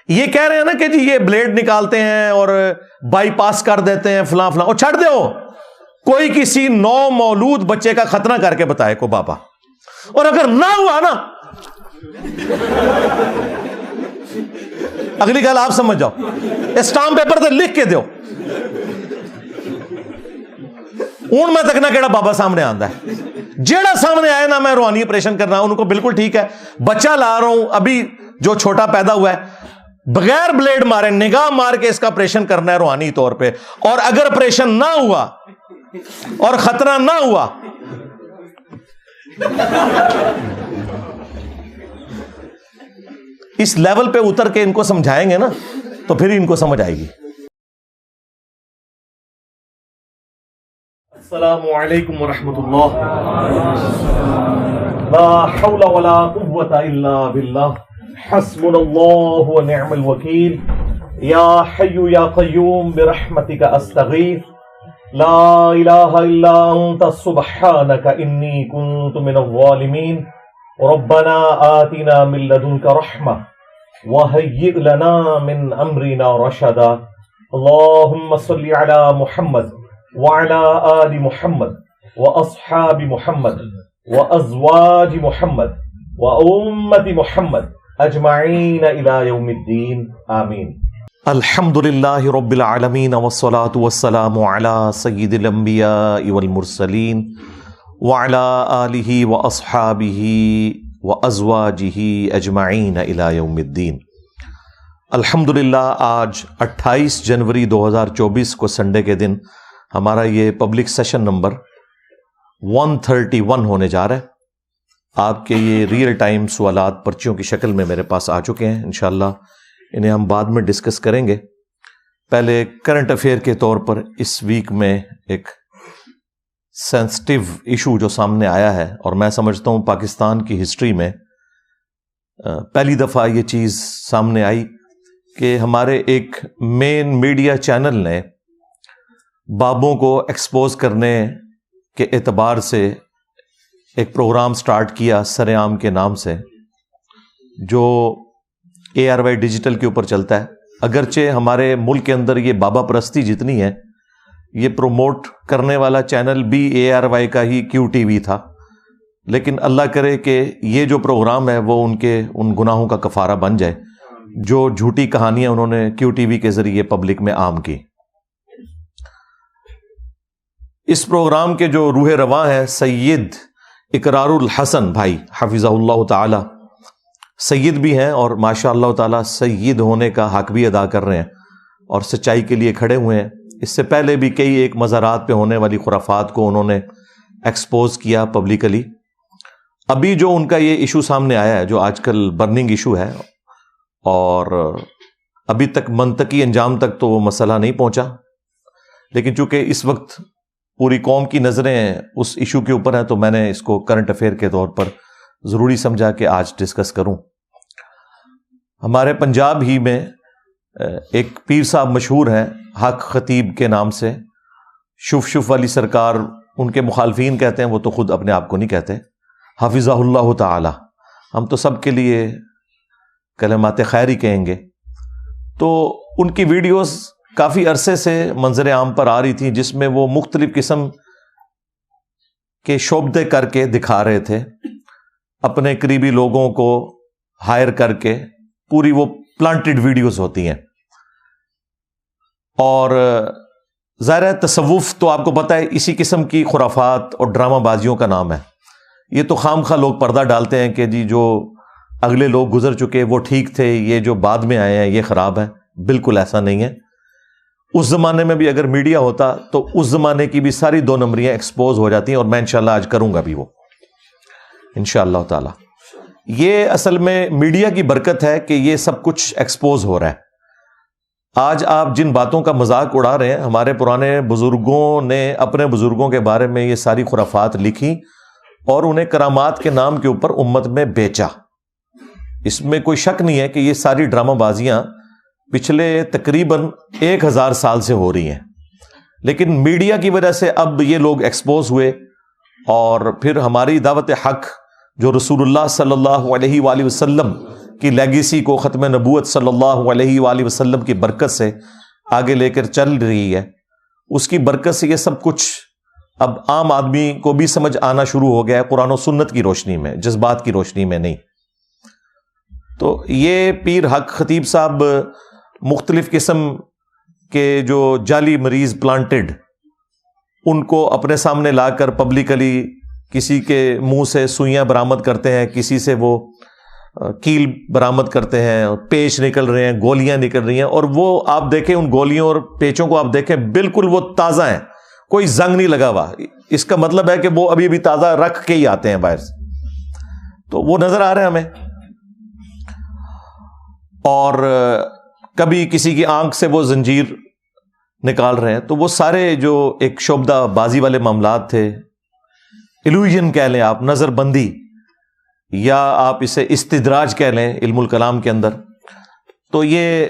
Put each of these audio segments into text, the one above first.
یہ کہہ رہے ہیں نا کہ جی یہ بلیڈ نکالتے ہیں اور بائی پاس کر دیتے ہیں فلاں فلاں، اور چھڑ دے ہو کوئی کسی نو مولود بچے کا ختنہ کر کے بتائے کو بابا، اور اگر نہ ہوا نا اگلی گل آپ سمجھ جاؤ، اسٹامپ پیپر تے لکھ کے دیو ہوں میں تک نہ کیڑا بابا سامنے آندا ہے، جیڑا سامنے آئے نا میں روحانی آپریشن کرنا ان کو بالکل ٹھیک ہے، بچہ لا رہا ہوں ابھی جو چھوٹا پیدا ہوا ہے بغیر بلیڈ مارے نگاہ مار کے اس کا آپریشن کرنا ہے روحانی طور پہ، اور اگر آپریشن نہ ہوا اور خطرہ نہ ہوا اس لیول پہ اتر کے ان کو سمجھائیں گے نا تو پھر ان کو سمجھ آئے گی۔ السلام علیکم ورحمۃ اللہ، لا حول ولا قوۃ الا باللہ، حسبنا اللہ ونعم الوکیل، یا حی یا قیوم برحمتک استغیث، لا الہ الا انت سبحانک انی کنت من الظالمین، ربنا آتنا من لدنک رحمہ وہیئ لنا من امرنا رشدا، اللہم صل علی محمد وعلى آل محمد وأصحاب محمد وأزواج محمد وأمة محمد أجمعين إلى يوم الدين آمين۔ الحمد لله رب العالمين والصلاة والسلام على سيد الأنبياء والمرسلين وعلى آله وأصحابه وأزواجه أجمعين إلى يوم الدين۔ الحمدللہ آج 28 جنوری 2024 کو سنڈے کے دن ہمارا یہ پبلک سیشن نمبر 131 ہونے جا رہا ہے۔ آپ کے یہ ریئل ٹائم سوالات پرچیوں کی شکل میں میرے پاس آ چکے ہیں، انشاءاللہ انہیں ہم بعد میں ڈسکس کریں گے۔ پہلے کرنٹ افیئر کے طور پر اس ویک میں ایک سینسٹیو ایشو جو سامنے آیا ہے، اور میں سمجھتا ہوں پاکستان کی ہسٹری میں پہلی دفعہ یہ چیز سامنے آئی کہ ہمارے ایک مین میڈیا چینل نے بابوں کو ایکسپوز کرنے کے اعتبار سے ایک پروگرام سٹارٹ کیا سرعام کے نام سے، جو ARY ڈیجیٹل کے اوپر چلتا ہے۔ اگرچہ ہمارے ملک کے اندر یہ بابا پرستی جتنی ہے، یہ پروموٹ کرنے والا چینل بھی ARY کا ہی QTV تھا، لیکن اللہ کرے کہ یہ جو پروگرام ہے وہ ان گناہوں کا کفارہ بن جائے جو جھوٹی کہانیاں انہوں نے QTV کے ذریعے پبلک میں عام کی۔ اس پروگرام کے جو روح رواں ہیں سید اقرار الحسن بھائی حفظہ اللہ تعالی، سید بھی ہیں اور ماشاء اللہ تعالی سید ہونے کا حق بھی ادا کر رہے ہیں اور سچائی کے لیے کھڑے ہوئے ہیں۔ اس سے پہلے بھی کئی ایک مزارات پہ ہونے والی خرافات کو انہوں نے ایکسپوز کیا پبلکلی۔ ابھی جو ان کا یہ ایشو سامنے آیا ہے جو آج کل برننگ ایشو ہے، اور ابھی تک منطقی انجام تک تو وہ مسئلہ نہیں پہنچا، لیکن چونکہ اس وقت پوری قوم کی نظریں اس ایشو کے اوپر ہیں تو میں نے اس کو کرنٹ افیئر کے طور پر ضروری سمجھا کہ آج ڈسکس کروں۔ ہمارے پنجاب ہی میں ایک پیر صاحب مشہور ہیں حق خطیب کے نام سے، شف شف والی سرکار ان کے مخالفین کہتے ہیں، وہ تو خود اپنے آپ کو نہیں کہتے، حفظہ اللہ تعالی، ہم تو سب کے لیے کلمات خیر ہی کہیں گے۔ تو ان کی ویڈیوز کافی عرصے سے منظر عام پر آ رہی تھی، جس میں وہ مختلف قسم کے شعبدے کر کے دکھا رہے تھے، اپنے قریبی لوگوں کو ہائر کر کے، پوری وہ پلانٹڈ ویڈیوز ہوتی ہیں۔ اور ظاہر ہے تصوف تو آپ کو پتہ ہے اسی قسم کی خرافات اور ڈرامہ بازیوں کا نام ہے۔ یہ تو خام خواہ لوگ پردہ ڈالتے ہیں کہ جی جو اگلے لوگ گزر چکے وہ ٹھیک تھے، یہ جو بعد میں آئے ہیں یہ خراب ہے۔ بالکل ایسا نہیں ہے۔ اس زمانے میں بھی اگر میڈیا ہوتا تو اس زمانے کی بھی ساری 2 نمبریاں ایکسپوز ہو جاتی ہیں، اور میں انشاءاللہ آج کروں گا بھی وہ انشاءاللہ تعالی۔ یہ اصل میں میڈیا کی برکت ہے کہ یہ سب کچھ ایکسپوز ہو رہا ہے۔ آج آپ جن باتوں کا مذاق اڑا رہے ہیں، ہمارے پرانے بزرگوں نے اپنے بزرگوں کے بارے میں یہ ساری خرافات لکھی اور انہیں کرامات کے نام کے اوپر امت میں بیچا۔ اس میں کوئی شک نہیں ہے کہ یہ ساری ڈرامہ بازیاں پچھلے تقریباً 1000 سال سے ہو رہی ہیں، لیکن میڈیا کی وجہ سے اب یہ لوگ ایکسپوز ہوئے، اور پھر ہماری دعوت حق جو رسول اللہ صلی اللہ علیہ وآلہ وسلم کی لیگیسی کو ختم نبوت صلی اللہ علیہ وآلہ وسلم کی برکت سے آگے لے کر چل رہی ہے، اس کی برکت سے یہ سب کچھ اب عام آدمی کو بھی سمجھ آنا شروع ہو گیا ہے، قرآن و سنت کی روشنی میں، جذبات کی روشنی میں نہیں۔ تو یہ پیر حق خطیب صاحب مختلف قسم کے جو جعلی مریض پلانٹڈ، ان کو اپنے سامنے لا کر پبلکلی کسی کے منہ سے سوئیاں برآمد کرتے ہیں، کسی سے وہ کیل برآمد کرتے ہیں، پیچ نکل رہے ہیں، گولیاں نکل رہی ہیں، اور وہ آپ دیکھیں ان گولیوں اور پیچوں کو، آپ دیکھیں بالکل وہ تازہ ہیں، کوئی زنگ نہیں لگا ہوا۔ اس کا مطلب ہے کہ وہ ابھی بھی تازہ رکھ کے ہی آتے ہیں باہر سے، تو وہ نظر آ رہے ہیں ہمیں۔ اور کبھی کسی کی آنکھ سے وہ زنجیر نکال رہے ہیں، تو وہ سارے جو ایک شعبدہ بازی والے معاملات تھے، ایلوژن کہہ لیں آپ، نظر بندی، یا آپ اسے استدراج کہہ لیں علم الکلام کے اندر، تو یہ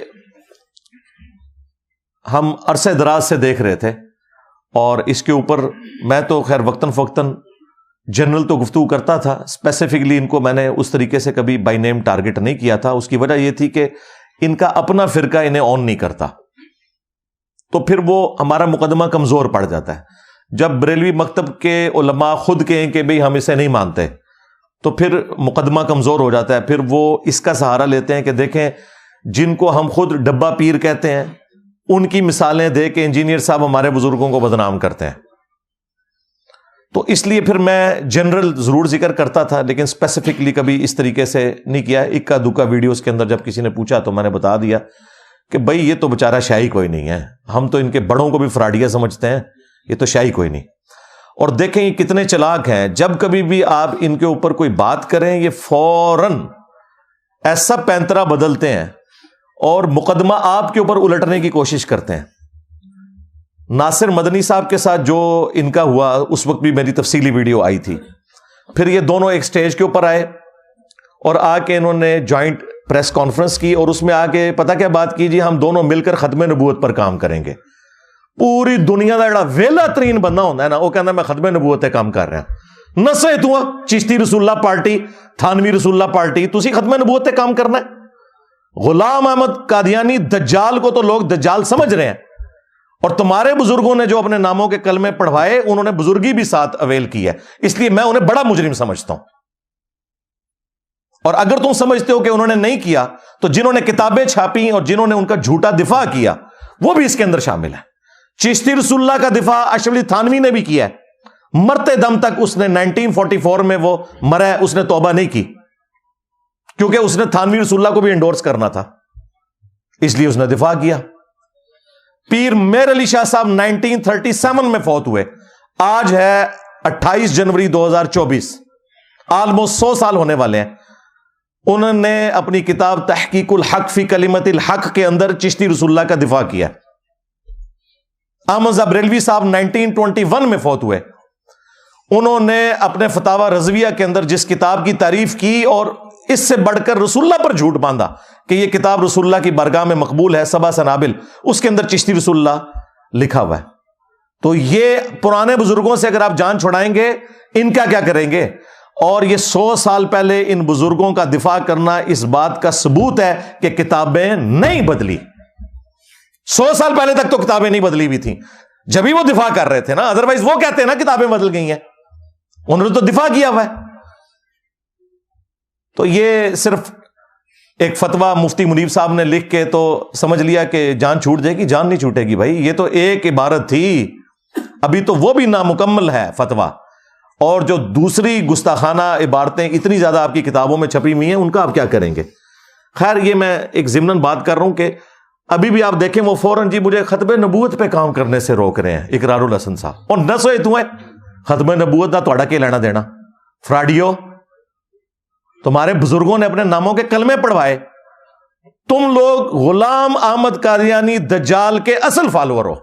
ہم عرصہ دراز سے دیکھ رہے تھے، اور اس کے اوپر میں تو خیر وقتاً فوقتاً جنرل تو گفتگو کرتا تھا، اسپیسیفکلی ان کو میں نے اس طریقے سے کبھی بائی نیم ٹارگٹ نہیں کیا تھا۔ اس کی وجہ یہ تھی کہ ان کا اپنا فرقہ انہیں آن نہیں کرتا، تو پھر وہ ہمارا مقدمہ کمزور پڑ جاتا ہے۔ جب بریلوی مکتب کے علماء خود کہیں کہ بھئی ہم اسے نہیں مانتے، تو پھر مقدمہ کمزور ہو جاتا ہے، پھر وہ اس کا سہارا لیتے ہیں کہ دیکھیں جن کو ہم خود ڈبہ پیر کہتے ہیں، ان کی مثالیں دے کے انجینئر صاحب ہمارے بزرگوں کو بدنام کرتے ہیں۔ تو اس لیے پھر میں جنرل ضرور ذکر کرتا تھا، لیکن اسپیسیفکلی کبھی اس طریقے سے نہیں کیا۔ اکا دکا ویڈیوز کے اندر جب کسی نے پوچھا تو میں نے بتا دیا کہ بھائی یہ تو بیچارہ شاہی کوئی نہیں ہے، ہم تو ان کے بڑوں کو بھی فراڈیا سمجھتے ہیں، یہ تو شاہی کوئی نہیں۔ اور دیکھیں یہ کتنے چلاک ہیں، جب کبھی بھی آپ ان کے اوپر کوئی بات کریں یہ فوراً ایسا پینترا بدلتے ہیں اور مقدمہ آپ کے اوپر الٹنے کی کوشش کرتے ہیں۔ ناصر مدنی صاحب کے ساتھ جو ان کا ہوا، اس وقت بھی میری تفصیلی ویڈیو آئی تھی۔ پھر یہ دونوں ایک سٹیج کے اوپر آئے اور آ کے انہوں نے جوائنٹ پریس کانفرنس کی، اور اس میں آ کے پتہ کیا بات کی، جی ہم دونوں مل کر ختم نبوت پر کام کریں گے۔ پوری دنیا کا جڑا ویلا ترین بندہ ہوتا ہے نا، وہ کہنا میں ختم نبوت پہ کام کر رہا ہوں۔ نسے تو چشتی رسول اللہ پارٹی، تھانوی رسول اللہ پارٹی، تسی ختم نبوت پہ کام کرنا ہے۔ غلام احمد قادیانی دجال کو تو لوگ دجال سمجھ رہے ہیں، اور تمہارے بزرگوں نے جو اپنے ناموں کے کلمے پڑھوائے انہوں نے بزرگی بھی ساتھ اویل کی ہے، اس لیے میں انہیں بڑا مجرم سمجھتا ہوں۔ اور اگر تم سمجھتے ہو کہ انہوں نے نہیں کیا، تو جنہوں نے کتابیں چھاپی اور جنہوں نے ان کا جھوٹا دفاع کیا وہ بھی اس کے اندر شامل ہے۔ چشتی رسول اللہ کا دفاع اشرف علی تھانوی نے بھی کیا ہے، مرتے دم تک اس نے 1944 میں وہ مرا ہے، اس نے توبہ نہیں کی، کیونکہ اس نے تھانوی رسول اللہ کو بھی انڈورس کرنا تھا، اس لیے اس نے دفاع کیا۔ پیر میر علی شاہ صاحب 1937 میں فوت ہوئے، آج ہے 28 جنوری 2024، آلموسٹ 100 سال ہونے والے ہیں۔ انہوں نے اپنی کتاب تحقیق الحق فی کلمت الحق کے اندر چشتی رسول اللہ کا دفاع کیا۔ احمد رضا بریلوی صاحب 1921 میں فوت ہوئے، انہوں نے اپنے فتاوی رضویہ کے اندر جس کتاب کی تعریف کی اور اس سے بڑھ کر رسول اللہ پر جھوٹ باندھا کہ یہ کتاب رسول اللہ کی بارگاہ میں مقبول ہے، سبع سنابل، اس کے اندر چشتی رسول اللہ لکھا ہوا ہے۔ تو یہ پرانے بزرگوں سے اگر آپ جان چھڑائیں گے، ان کا کیا کریں گے؟ اور یہ 100 سال پہلے ان بزرگوں کا دفاع کرنا اس بات کا ثبوت ہے کہ کتابیں نہیں بدلی۔ 100 سال پہلے تک تو کتابیں نہیں بدلی ہوئی تھیں، جبھی وہ دفاع کر رہے تھے نا، ادروائز وہ کہتے ہیں نا کتابیں بدل گئی ہیں، انہوں نے تو دفاع کیا ہوا ہے۔ تو یہ صرف ایک فتویٰ مفتی منیب صاحب نے لکھ کے تو سمجھ لیا کہ جان چھوٹ جائے گی، جان نہیں چھوٹے گی بھائی، یہ تو ایک عبارت تھی، ابھی تو وہ بھی نامکمل ہے فتویٰ، اور جو دوسری گستاخانہ عبارتیں اتنی زیادہ آپ کی کتابوں میں چھپی ہوئی ہیں، ان کا آپ کیا کریں گے؟ خیر یہ میں ایک ضمناً بات کر رہا ہوں کہ ابھی بھی آپ دیکھیں وہ فوراً جی مجھے ختم نبوت پہ کام کرنے سے روک رہے ہیں، اقرار الحسن صاحب، اور نہ سوئے تو ہے ختم نبوت نہ توڑا کے لینا دینا، فراڈیو، تمہارے بزرگوں نے اپنے ناموں کے کلمے پڑھوائے، تم لوگ غلام احمد قادیانی دجال کے اصل فالوور ہو۔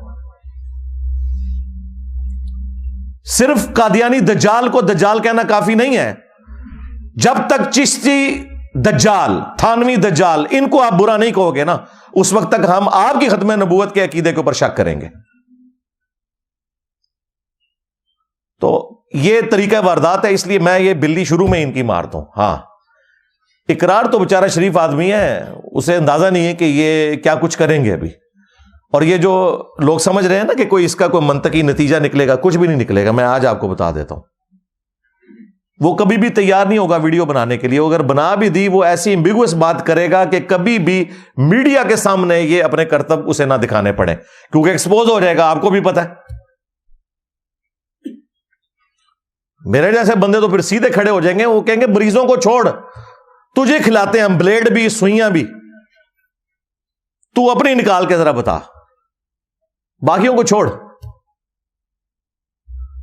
صرف قادیانی دجال کو دجال کہنا کافی نہیں ہے، جب تک چشتی دجال، تھانوی دجال، ان کو آپ برا نہیں کہو گے نا، اس وقت تک ہم آپ کی ختم نبوت کے عقیدے کے اوپر شک کریں گے۔ تو یہ طریقہ واردات ہے، اس لیے میں یہ بلی شروع میں ان کی مارتا ہوں۔ ہاں اقرار تو بیچارہ شریف آدمی ہے، اسے اندازہ نہیں ہے کہ یہ کیا کچھ کریں گے ابھی. اور یہ جو لوگ سمجھ رہے ہیں نا کہ کوئی اس کا کوئی منطقی نتیجہ نکلے گا، کچھ بھی نہیں نکلے گا. میں آج آپ کو بتا دیتا ہوں، وہ کبھی بھی تیار نہیں ہوگا ویڈیو بنانے کے لیے. اگر بنا بھی دی، وہ ایسی ایمبیگوس بات کرے گا کہ کبھی بھی میڈیا کے سامنے یہ اپنے کرتب اسے نہ دکھانے پڑے، کیونکہ ایکسپوز ہو جائے گا. آپ کو بھی پتا ہے، میرے جیسے بندے تو پھر سیدھے کھڑے ہو جائیں گے، وہ کہیں گے مریضوں کو چھوڑ، تجھے کھلاتے ہیں ہم بلیڈ بھی سوئیاں بھی، تو اپنی نکال کے ذرا بتا، باقیوں کو چھوڑ.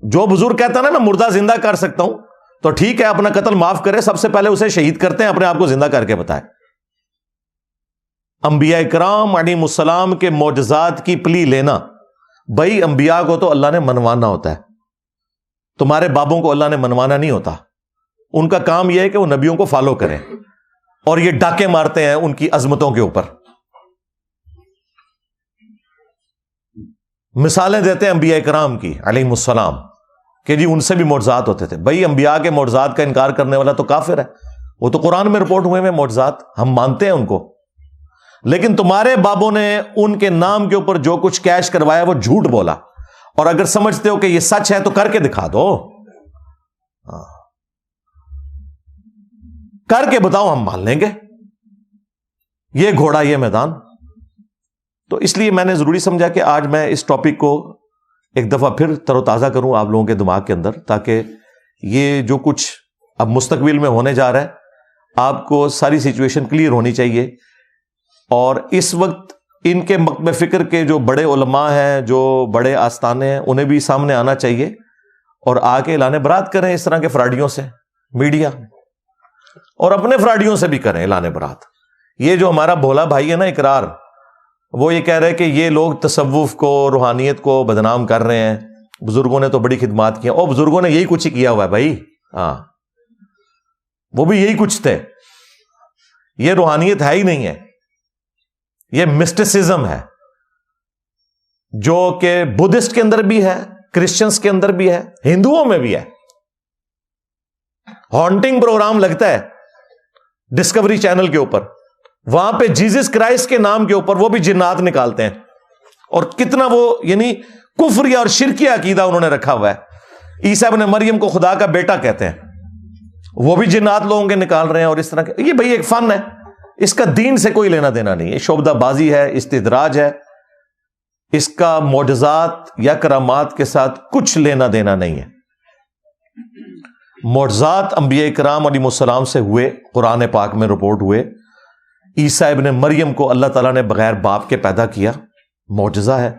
جو بزرگ کہتا نا میں مردہ زندہ کر سکتا ہوں، تو ٹھیک ہے اپنا قتل معاف کرے، سب سے پہلے اسے شہید کرتے ہیں، اپنے آپ کو زندہ کر کے بتائے. انبیاء کرام علیہم السلام کے معجزات کی پلی لینا، بھائی انبیاء کو تو اللہ نے منوانا ہوتا ہے، تمہارے بابوں کو اللہ نے منوانا نہیں ہوتا. ان کا کام یہ ہے کہ وہ نبیوں کو فالو کریں، اور یہ ڈاکے مارتے ہیں ان کی عظمتوں کے اوپر. مثالیں دیتے ہیں انبیاء کرام کی علیہم السلام کہ جی ان سے بھی معجزات ہوتے تھے. بھائی انبیاء کے معجزات کا انکار کرنے والا تو کافر ہے. وہ تو قرآن میں رپورٹ ہوئے ہیں معجزات، ہم مانتے ہیں ان کو. لیکن تمہارے بابوں نے ان کے نام کے اوپر جو کچھ کیش کروایا وہ جھوٹ بولا، اور اگر سمجھتے ہو کہ یہ سچ ہے تو کر کے دکھا دو، کر کے بتاؤ، ہم مان لیں گے. یہ گھوڑا یہ میدان. تو اس لیے میں نے ضروری سمجھا کہ آج میں اس ٹاپک کو ایک دفعہ پھر تر و تازہ کروں آپ لوگوں کے دماغ کے اندر، تاکہ یہ جو کچھ اب مستقبل میں ہونے جا رہا ہے آپ کو ساری سچویشن کلیئر ہونی چاہیے. اور اس وقت ان کے مکتب فکر کے جو بڑے علماء ہیں، جو بڑے آستانے ہیں، انہیں بھی سامنے آنا چاہیے اور آ کے اعلان برات کریں اس طرح کے فراڈیوں سے، میڈیا، اور اپنے فراڈیوں سے بھی کریں اعلان برات. یہ جو ہمارا بھولا بھائی ہے نا اقرار، وہ یہ کہہ رہے کہ یہ لوگ تصوف کو، روحانیت کو بدنام کر رہے ہیں، بزرگوں نے تو بڑی خدمات کی ہیں. اور بزرگوں نے یہی کچھ ہی کیا ہوا ہے بھائی. ہاں، وہ بھی یہی کچھ تھے. یہ روحانیت ہے ہی نہیں ہے، یہ مسٹسزم ہے، جو کہ بدھسٹ کے اندر بھی ہے، کرسچنس کے اندر بھی ہے، ہندوؤں میں بھی ہے. ہانٹنگ پروگرام لگتا ہے ڈسکوری چینل کے اوپر، وہاں پہ جیزس کرائسٹ کے نام کے اوپر وہ بھی جنات نکالتے ہیں. اور کتنا وہ یعنی کفریہ اور شرکیہ عقیدہ انہوں نے رکھا ہوا ہے. عیسیٰ ابن مریم کو خدا کا بیٹا کہتے ہیں، وہ بھی جنات لوگوں کے نکال رہے ہیں. اور اس طرح کے یہ بھائی ایک فن ہے، اس کا دین سے کوئی لینا دینا نہیں ہے، شعبدہ بازی ہے، استدراج ہے. اس کا معجزات یا کرامات کے ساتھ کچھ لینا دینا نہیں ہے. معجزات انبیاء کرام علیہ السلام سے ہوئے، قرآن پاک میں رپورٹ ہوئے. عیسیٰ ابن مریم کو اللہ تعالیٰ نے بغیر باپ کے پیدا کیا، معجزہ ہے.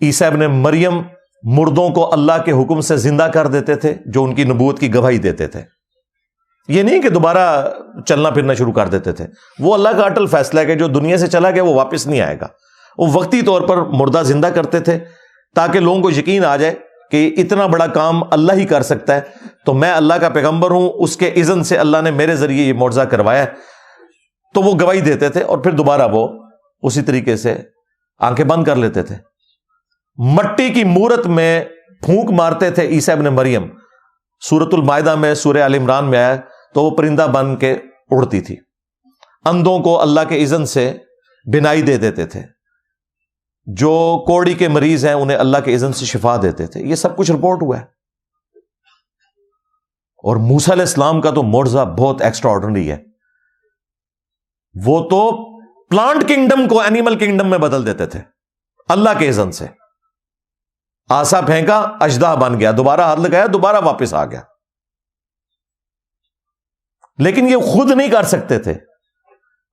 عیسیٰ ابن مریم مردوں کو اللہ کے حکم سے زندہ کر دیتے تھے، جو ان کی نبوت کی گواہی دیتے تھے. یہ نہیں کہ دوبارہ چلنا پھرنا شروع کر دیتے تھے. وہ اللہ کا اٹل فیصلہ ہے کہ جو دنیا سے چلا گیا وہ واپس نہیں آئے گا. وہ وقتی طور پر مردہ زندہ کرتے تھے تاکہ لوگوں کو یقین آ جائے کہ اتنا بڑا کام اللہ ہی کر سکتا ہے، تو میں اللہ کا پیغمبر ہوں، اس کے اذن سے اللہ نے میرے ذریعے یہ معجزہ کروایا ہے. تو وہ گواہی دیتے تھے اور پھر دوبارہ وہ اسی طریقے سے آنکھیں بند کر لیتے تھے. مٹی کی مورت میں پھونک مارتے تھے عیسیٰ ابن مریم. سورۃ المائدہ میں، سورہ آل عمران میں آیا تو وہ پرندہ بن کے اڑتی تھی. اندھوں کو اللہ کے اذن سے بینائی دے دیتے تھے. جو کوڑی کے مریض ہیں انہیں اللہ کے اذن سے شفا دیتے تھے. یہ سب کچھ رپورٹ ہوا ہے. اور موسیٰ علیہ السلام کا تو معجزہ بہت ایکسٹرا آرڈنری ہے. وہ تو پلانٹ کنگڈم کو اینیمل کنگڈم میں بدل دیتے تھے اللہ کے اذن سے. آسا پھینکا، اژدہا بن گیا، دوبارہ ہاتھ لگایا، دوبارہ واپس آ گیا. لیکن یہ خود نہیں کر سکتے تھے.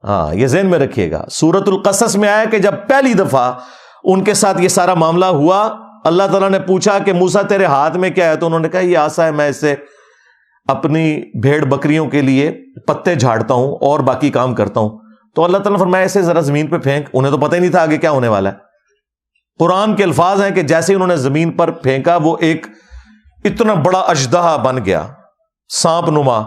ہاں، یہ ذہن میں رکھیے گا. سورۃ القصص میں آیا کہ جب پہلی دفعہ ان کے ساتھ یہ سارا معاملہ ہوا، اللہ تعالیٰ نے پوچھا کہ موسیٰ تیرے ہاتھ میں کیا ہے؟ تو انہوں نے کہا یہ آسا ہے، میں اس سے اپنی بھیڑ بکریوں کے لیے پتے جھاڑتا ہوں اور باقی کام کرتا ہوں. تو اللہ تعالیٰ نے فرمایا اسے ذرا زمین پہ پھینک. انہیں تو پتہ ہی نہیں تھا آگے کیا ہونے والا ہے. قرآن کے الفاظ ہیں کہ جیسے انہوں نے زمین پر پھینکا وہ ایک اتنا بڑا اژدہا بن گیا، سانپ نما.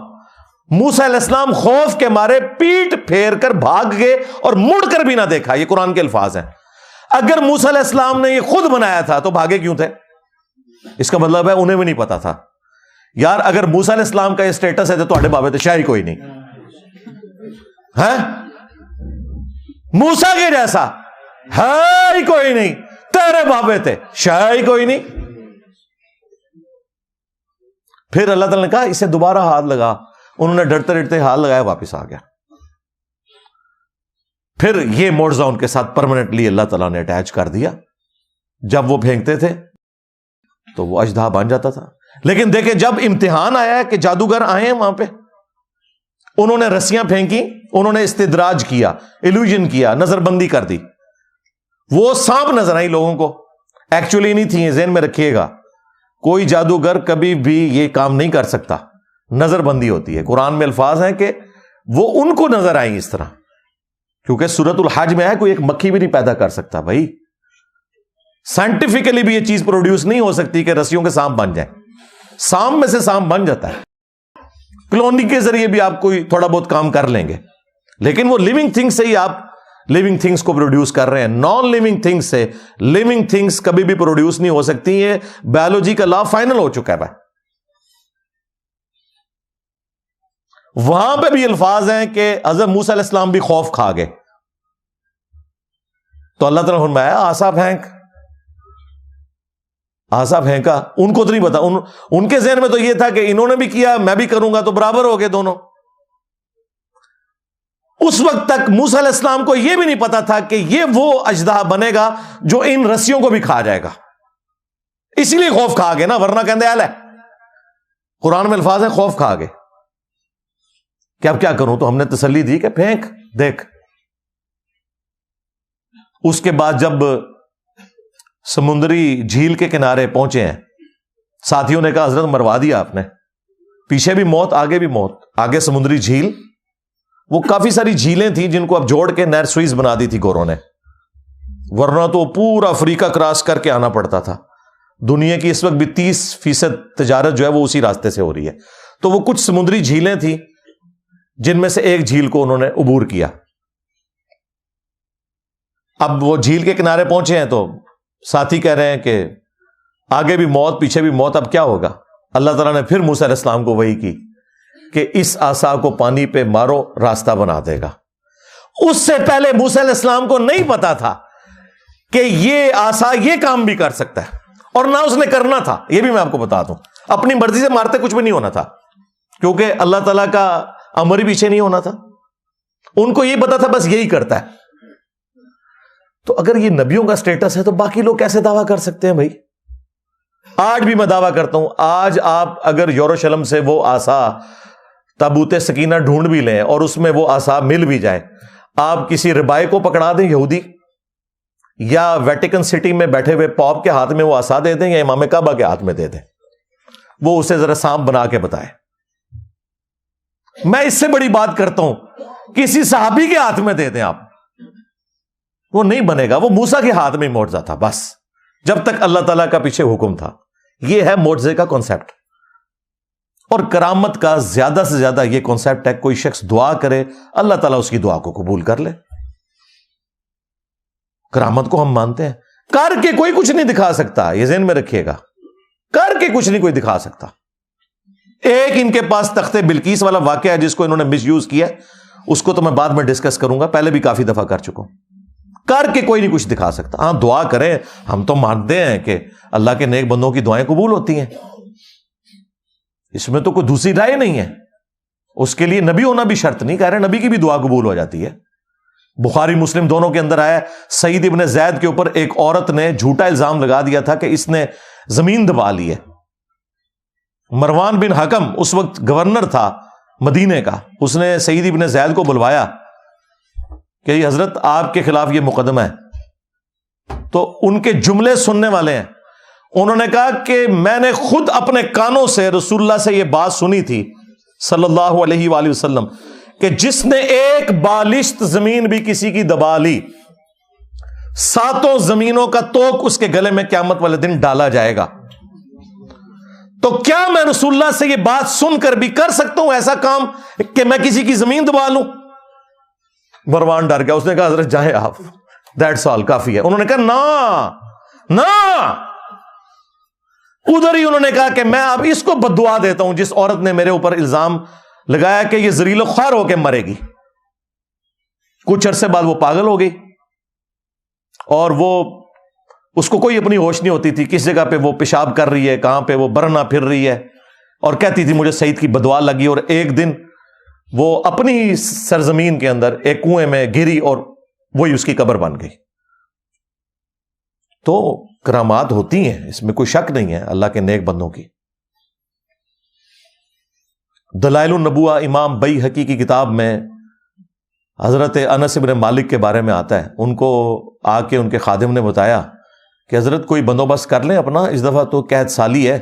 موسیٰ علیہ السلام خوف کے مارے پیٹ پھیر کر بھاگ گئے اور مڑ کر بھی نہ دیکھا. یہ قرآن کے الفاظ ہیں. اگر موسیٰ علیہ السلام نے یہ خود بنایا تھا تو بھاگے کیوں تھے؟ اس کا مطلب ہے انہیں بھی نہیں پتا تھا. یار اگر موسیٰ علیہ السلام کا یہ اسٹیٹس ہے تو تہاڈے بابے تے شاہی کوئی نہیں ہے، موسیٰ کے جیسا ہے ہی کوئی نہیں، تیرے بابے تے شاہی کوئی نہیں۔ پھر اللہ تعالیٰ نے کہا اسے دوبارہ ہاتھ لگا، انہوں نے ڈرتے ڈرتے ہاتھ لگایا، واپس آ گیا۔ پھر یہ معجزہ ان کے ساتھ پرماننٹلی اللہ تعالیٰ نے اٹیچ کر دیا، جب وہ پھینکتے تھے تو وہ اژدہا بن جاتا تھا۔ لیکن دیکھیں جب امتحان آیا ہے کہ جادوگر آئے ہیں وہاں پہ، انہوں نے رسیاں پھینکی، انہوں نے استدراج کیا، ایلوژن کیا، نظر بندی کر دی، وہ سانپ نظر آئی لوگوں کو، ایکچولی نہیں تھی، ذہن میں رکھیے گا۔ کوئی جادوگر کبھی بھی یہ کام نہیں کر سکتا، نظر بندی ہوتی ہے۔ قرآن میں الفاظ ہیں کہ وہ ان کو نظر آئیں اس طرح، کیونکہ سورۃ الحج میں ہے کوئی ایک مکھی بھی نہیں پیدا کر سکتا بھائی، سائنٹیفکلی بھی یہ چیز پروڈیوس نہیں ہو سکتی کہ رسیوں کے سانپ بن جائیں، سانپ میں سے سانپ بن جاتا ہے، کلوننگ کے ذریعے بھی آپ کوئی تھوڑا بہت کام کر لیں گے، لیکن وہ لیونگ تھنگ سے ہی آپ لیونگ تھنگس کو پروڈیوس کر رہے ہیں، نان لیونگ تھنگس سے لیونگ تھنگس کبھی بھی پروڈیوس نہیں ہو سکتی، یہ بایولوجی کا لا فائنل ہو چکا ہے بھائی۔ وہاں پہ بھی الفاظ ہیں کہ حضرت موسیٰ علیہ السلام بھی خوف کھا گئے، تو اللہ تعالیٰ نے فرمایا آسا پھینک، آسا پھینکا، ان کو تو نہیں پتا، ان کے ذہن میں تو یہ تھا کہ انہوں نے بھی کیا میں بھی کروں گا تو برابر ہو گئے دونوں۔ اس وقت تک موسیٰ علیہ السلام کو یہ بھی نہیں پتا تھا کہ یہ وہ اژدہا بنے گا جو ان رسیوں کو بھی کھا جائے گا، اسی لیے خوف کھا گئے نا، ورنہ کہندے ہے قرآن میں الفاظ ہے خوف کھا گئے کہ اب کیا کروں، تو ہم نے تسلی دی کہ پھینک دیکھ۔ اس کے بعد جب سمندری جھیل کے کنارے پہنچے ہیں، ساتھیوں نے کہا حضرت مروا دیا آپ نے، پیچھے بھی موت آگے بھی موت، آگے سمندری جھیل، وہ کافی ساری جھیلیں تھیں جن کو اب جوڑ کے نہر سوئز بنا دی تھی گوروں نے، ورنہ تو پورا افریقہ کراس کر کے آنا پڑتا تھا۔ دنیا کی اس وقت بھی 30% تجارت جو ہے وہ اسی راستے سے ہو رہی ہے، تو وہ کچھ سمندری جھیلیں تھیں جن میں سے ایک جھیل کو انہوں نے عبور کیا۔ اب وہ جھیل کے کنارے پہنچے ہیں تو ساتھی کہہ رہے ہیں کہ آگے بھی موت پیچھے بھی موت، اب کیا ہوگا؟ اللہ تعالیٰ نے پھر موسیٰ علیہ السلام کو وحی کی کہ اس عصا کو پانی پہ مارو، راستہ بنا دے گا۔ اس سے پہلے موسیٰ علیہ السلام کو نہیں پتا تھا کہ یہ عصا یہ کام بھی کر سکتا ہے، اور نہ اس نے کرنا تھا، یہ بھی میں آپ کو بتا دوں، اپنی مرضی سے مارتے کچھ بھی نہیں ہونا تھا، کیونکہ اللہ تعالیٰ کا امر ہی پیچھے نہیں ہونا تھا، ان کو یہ پتا تھا بس یہی کرتا ہے۔ تو اگر یہ نبیوں کا سٹیٹس ہے تو باقی لوگ کیسے دعویٰ کر سکتے ہیں بھائی؟ آج بھی میں دعویٰ کرتا ہوں، آج آپ اگر یروشلم سے وہ عصا تابوت سکینہ ڈھونڈ بھی لیں اور اس میں وہ عصا مل بھی جائے، آپ کسی ربائی کو پکڑا دیں یہودی، یا ویٹیکن سٹی میں بیٹھے ہوئے پوپ کے ہاتھ میں وہ عصا دے دیں، یا امام کعبہ کے ہاتھ میں دے دیں، وہ اسے ذرا سانپ بنا کے بتائے۔ میں اس سے بڑی بات کرتا ہوں، کسی صحابی کے ہاتھ میں دے دیں آپ، وہ نہیں بنے گا، وہ موسیٰ کے ہاتھ میں معجزہ تھا بس، جب تک اللہ تعالیٰ کا پیچھے حکم تھا۔ یہ ہے معجزے کا کانسیپٹ، اور کرامت کا زیادہ سے زیادہ یہ کانسیپٹ ہے، کوئی شخص دعا کرے اللہ تعالیٰ اس کی دعا کو قبول کر لے۔ کرامت کو ہم مانتے ہیں، کر کے کوئی کچھ نہیں دکھا سکتا، یہ ذہن میں رکھیے گا، کر کے کچھ نہیں کوئی دکھا سکتا۔ ایک ان کے پاس تخت بلقیس والا واقعہ ہے جس کو انہوں نے مس یوز کیا، اس کو تو میں بعد میں ڈسکس کروں گا، پہلے بھی کافی دفعہ کر چکا ہوں۔ کر کے کوئی نہیں کچھ دکھا سکتا، ہاں دعا کریں، ہم تو مانتے ہیں کہ اللہ کے نیک بندوں کی دعائیں قبول ہوتی ہیں، اس میں تو کوئی دوسری رائے نہیں ہے، اس کے لیے نبی ہونا بھی شرط نہیں، کہہ رہے نبی کی بھی دعا قبول ہو جاتی ہے۔ بخاری مسلم دونوں کے اندر آیا، سعید ابن زید کے اوپر ایک عورت نے جھوٹا الزام لگا دیا تھا کہ اس نے زمین دبا لی ہے۔ مروان بن حکم اس وقت گورنر تھا مدینے کا، اس نے سعید ابن زید کو بلوایا کہ یہ حضرت آپ کے خلاف یہ مقدمہ ہے، تو ان کے جملے سننے والے ہیں، انہوں نے کہا کہ میں نے خود اپنے کانوں سے رسول اللہ سے یہ بات سنی تھی صلی اللہ علیہ وآلہ وسلم کہ جس نے ایک بالشت زمین بھی کسی کی دبا لی، 7 زمینوں کا توق اس کے گلے میں قیامت والے دن ڈالا جائے گا۔ تو کیا میں رسول اللہ سے یہ بات سن کر بھی کر سکتا ہوں ایسا کام کہ میں کسی کی زمین دبا لوں؟ مروان ڈر گیا، اس نے کہا حضرت جائیں آپ، دیٹس آل، کافی ہے۔ انہوں نے کہا نا نا، ادھر ہی انہوں نے کہا کہ میں اب اس کو بددعا دیتا ہوں جس عورت نے میرے اوپر الزام لگایا کہ یہ ذلیل و خوار ہو کے مرے گی. کچھ عرصے بعد وہ پاگل ہو گئی اور وہ اس کو کوئی اپنی ہوش نہیں ہوتی تھی, کس جگہ پہ وہ پیشاب کر رہی ہے, کہاں پہ وہ برنا پھر رہی ہے, اور کہتی تھی مجھے سعید کی بددعا لگی. اور ایک دن وہ اپنی ہی سرزمین کے اندر ایک کنویں میں گری اور وہی اس کی قبر بن گئی. تو کرامات ہوتی ہیں, اس میں کوئی شک نہیں ہے اللہ کے نیک بندوں کی. دلائل النبوہ امام بیہقی کی کتاب میں حضرت انس بن مالک کے بارے میں آتا ہے. ان کو آ کے ان کے خادم نے بتایا کہ حضرت کوئی بندوبست کر لیں اپنا, اس دفعہ تو قحط سالی ہے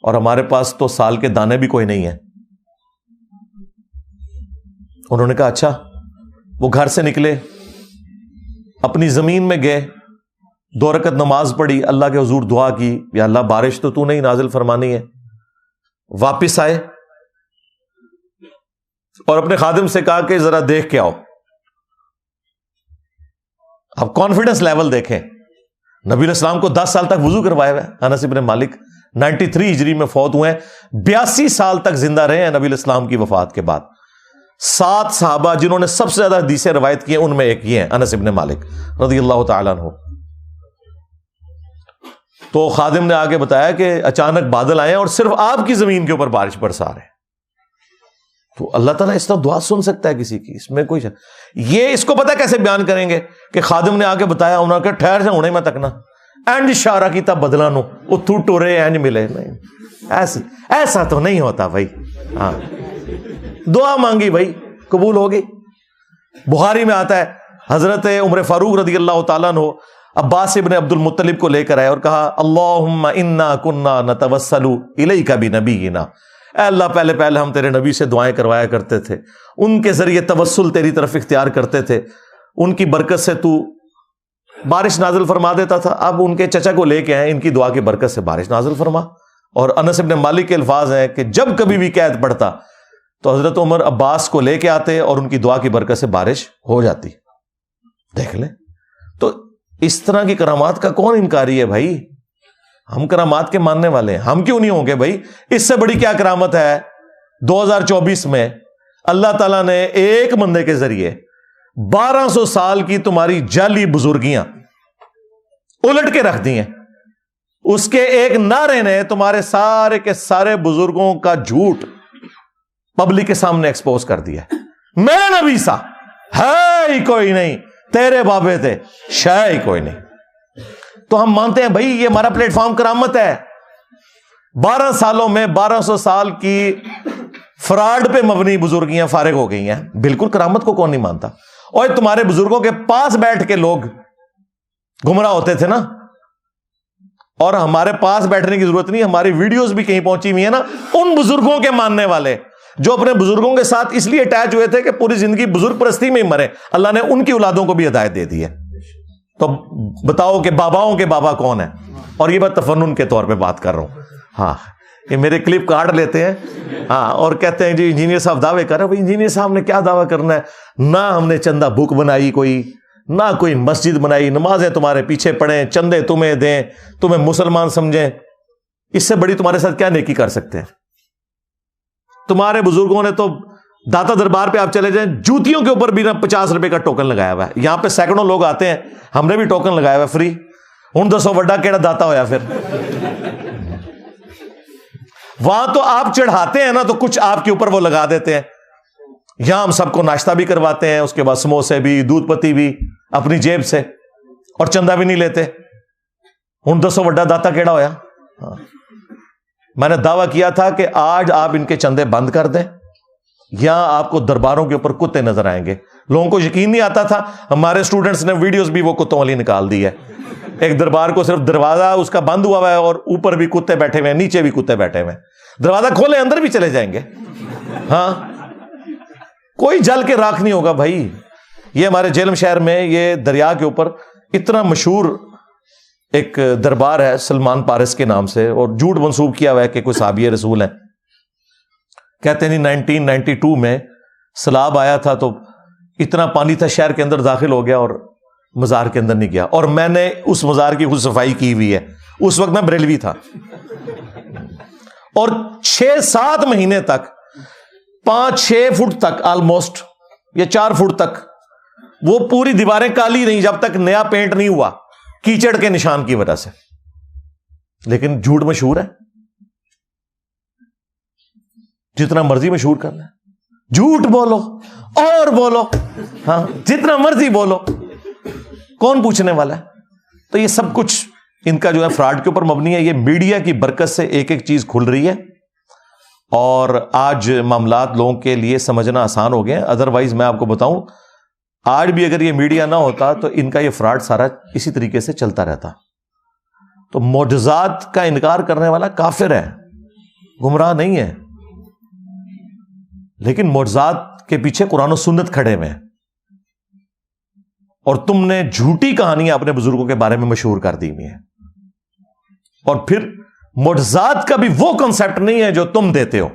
اور ہمارے پاس تو سال کے دانے بھی کوئی نہیں ہے. انہوں نے کہا اچھا. وہ گھر سے نکلے, اپنی زمین میں گئے, 2 رکعت نماز پڑھی, اللہ کے حضور دعا کی, یا اللہ بارش تو نہیں نازل فرمانی ہے. واپس آئے اور اپنے خادم سے کہا کہ ذرا دیکھ کے آؤ. اب کانفیڈنس لیول دیکھیں. نبی علیہ السلام کو 10 سال تک وضو کروایا ہوا ہے. انس بن مالک 93 ہجری میں فوت ہوئے ہیں, 82 سال تک زندہ رہے ہیں نبی علیہ السلام کی وفات کے بعد. 7 صحابہ جنہوں نے سب سے زیادہ حدیثیں روایت کی ہیں ان میں ایک یہ ہیں انس بن مالک رضی اللہ تعالیٰ عنہ. تو خادم نے آگے بتایا کہ اچانک بادل آئے اور صرف آپ کی زمین کے اوپر بارش برسا رہے ہیں. تو اللہ تعالیٰ اس طرح دعا سن سکتا ہے کسی کی, اس میں کوئی یہ اس کو پتہ کیسے بیان کریں گے کہ خادم نے آگے بتایا, انہوں نے کہا ٹھہر سے ہونے میں تکنا اینج اشارہ کی تب بدلا نو وہ تو ٹورے اینج ملے. نہیں ایسا تو نہیں ہوتا بھائی. ہاں دعا مانگی بھائی, قبول ہوگی. بخاری میں آتا ہے حضرت عمر فاروق رضی اللہ تعالیٰ عنہ عباس ابن عبد المطلب کو لے کر آئے اور کہا اللہم انا کننا نتوسل الیک بنبینا, اے اللہ پہلے ہم تیرے نبی سے دعائیں کروایا کرتے تھے, ان کے ذریعے توسل تیری طرف اختیار کرتے تھے, ان کی برکت سے تو بارش نازل فرما دیتا تھا. اب ان کے چچا کو لے کے آئے, ان کی دعا کی برکت سے بارش نازل فرما. اور انس بن مالک کے الفاظ ہیں کہ جب کبھی بھی قحط پڑتا تو حضرت عمر عباس کو لے کے آتے اور ان کی دعا کی برکت سے بارش ہو جاتی. دیکھ لیں تو اس طرح کی کرامات کا کون انکاری ہے بھائی. ہم کرامات کے ماننے والے ہیں, ہم کیوں نہیں ہوں گے بھائی. اس سے بڑی کیا کرامت ہے 2024 میں اللہ تعالیٰ نے ایک بندے کے ذریعے 1200 سال کی تمہاری جعلی بزرگیاں الٹ کے رکھ دی ہیں. اس کے ایک نعرے نے تمہارے سارے کے سارے بزرگوں کا جھوٹ پبلک کے سامنے ایکسپوز کر دیا. میرا نبی سا ہے ہی کوئی نہیں, تیرے بابے تھے شاید ہی کوئی نہیں. تو ہم مانتے ہیں بھائی یہ ہمارا پلیٹ فارم کرامت ہے. 12 سالوں میں 1200 سال کی فراڈ پہ مبنی بزرگیاں فارغ ہو گئی ہیں. بالکل کرامت کو کون نہیں مانتا. اور تمہارے بزرگوں کے پاس بیٹھ کے لوگ گمراہ ہوتے تھے نا, اور ہمارے پاس بیٹھنے کی ضرورت نہیں, ہماری ویڈیوز بھی کہیں پہنچی ہوئی ہیں نا. ان بزرگوں کے ماننے والے جو اپنے بزرگوں کے ساتھ اس لیے اٹیچ ہوئے تھے کہ پوری زندگی بزرگ پرستی میں ہی مرے, اللہ نے ان کی اولادوں کو بھی ہدایت دے دی ہے. تو بتاؤ کہ باباؤں کے بابا کون ہیں. اور یہ بات تفنن کے طور پہ بات کر رہا ہوں. ہاں یہ میرے کلپ کاٹ لیتے ہیں ہاں, اور کہتے ہیں جی انجینئر صاحب دعوے کر رہے ہیں. بھائی انجینئر صاحب نے کیا دعویٰ کرنا ہے, نہ ہم نے چندہ بک بنائی کوئی, نہ کوئی مسجد بنائی, نمازیں تمہارے پیچھے پڑھیں, چندے تمہیں دیں, تمہیں مسلمان سمجھیں. اس سے بڑی تمہارے ساتھ کیا نیکی کر سکتے ہیں. تمہارے بزرگوں نے تو داتا دربار پہ آپ چلے جائیں, جوتیوں کے اوپر بھی نا 50 روپے کا ٹوکن لگایا ہوا ہے. یہاں پہ سینکڑوں لوگ آتے ہیں, ہم نے بھی ٹوکن لگایا ہوا ہے فری. ہوں دسو وڈا کیڑا داتا ہویا پھر. وہاں تو آپ چڑھاتے ہیں نا تو کچھ آپ کے اوپر وہ لگا دیتے ہیں. یہاں ہم سب کو ناشتہ بھی کرواتے ہیں, اس کے بعد سموسے بھی, دودھ پتی بھی اپنی جیب سے, اور چندہ بھی نہیں لیتے. ہوں دسو وڈا داتا کیڑا ہویا. میں نے دعویٰ کیا تھا کہ آج آپ ان کے چندے بند کر دیں, یہاں آپ کو درباروں کے اوپر کتے نظر آئیں گے. لوگوں کو یقین نہیں آتا تھا, ہمارے اسٹوڈنٹس نے ویڈیوز بھی وہ کتوں والی نکال دی ہے. ایک دربار کو صرف دروازہ اس کا بند ہوا ہوا ہے اور اوپر بھی کتے بیٹھے ہوئے ہیں, نیچے بھی کتے بیٹھے ہوئے ہیں. دروازہ کھولے اندر بھی چلے جائیں گے. ہاں کوئی جل کے راکھ نہیں ہوگا بھائی. یہ ہمارے جیلم شہر میں یہ دریا کے اوپر اتنا مشہور ایک دربار ہے سلمان پارس کے نام سے, اور جھوٹ منسوب کیا ہوا ہے کہ کوئی صحابی رسول ہیں. کہتے ہیں 1992 میں سیلاب آیا تھا تو اتنا پانی تھا شہر کے اندر داخل ہو گیا اور مزار کے اندر نہیں گیا, اور میں نے اس مزار کی خود صفائی کی ہوئی ہے. اس وقت میں بریلوی تھا. اور 6-7 مہینے تک 5-6 فٹ تک آلموسٹ یا 4 فٹ تک وہ پوری دیواریں کالی نہیں جب تک نیا پینٹ نہیں ہوا, کیچڑ کے نشان کی وجہ سے. لیکن جھوٹ مشہور ہے, جتنا مرضی مشہور کرنا ہے, جھوٹ بولو اور بولو, ہاں جتنا مرضی بولو, کون پوچھنے والا ہے. تو یہ سب کچھ ان کا جو ہے فراڈ کے اوپر مبنی ہے. یہ میڈیا کی برکت سے ایک ایک چیز کھل رہی ہے اور آج معاملات لوگوں کے لیے سمجھنا آسان ہو گئے. ادروائز میں آپ کو بتاؤں, آج بھی اگر یہ میڈیا نہ ہوتا تو ان کا یہ فراڈ سارا اسی طریقے سے چلتا رہتا. تو معجزات کا انکار کرنے والا کافر ہے, گمراہ نہیں ہے. لیکن معجزات کے پیچھے قرآن و سنت کھڑے ہوئے ہیں, اور تم نے جھوٹی کہانیاں اپنے بزرگوں کے بارے میں مشہور کر دی ہوئی ہیں. اور پھر معجزات کا بھی وہ کنسپٹ نہیں ہے جو تم دیتے ہو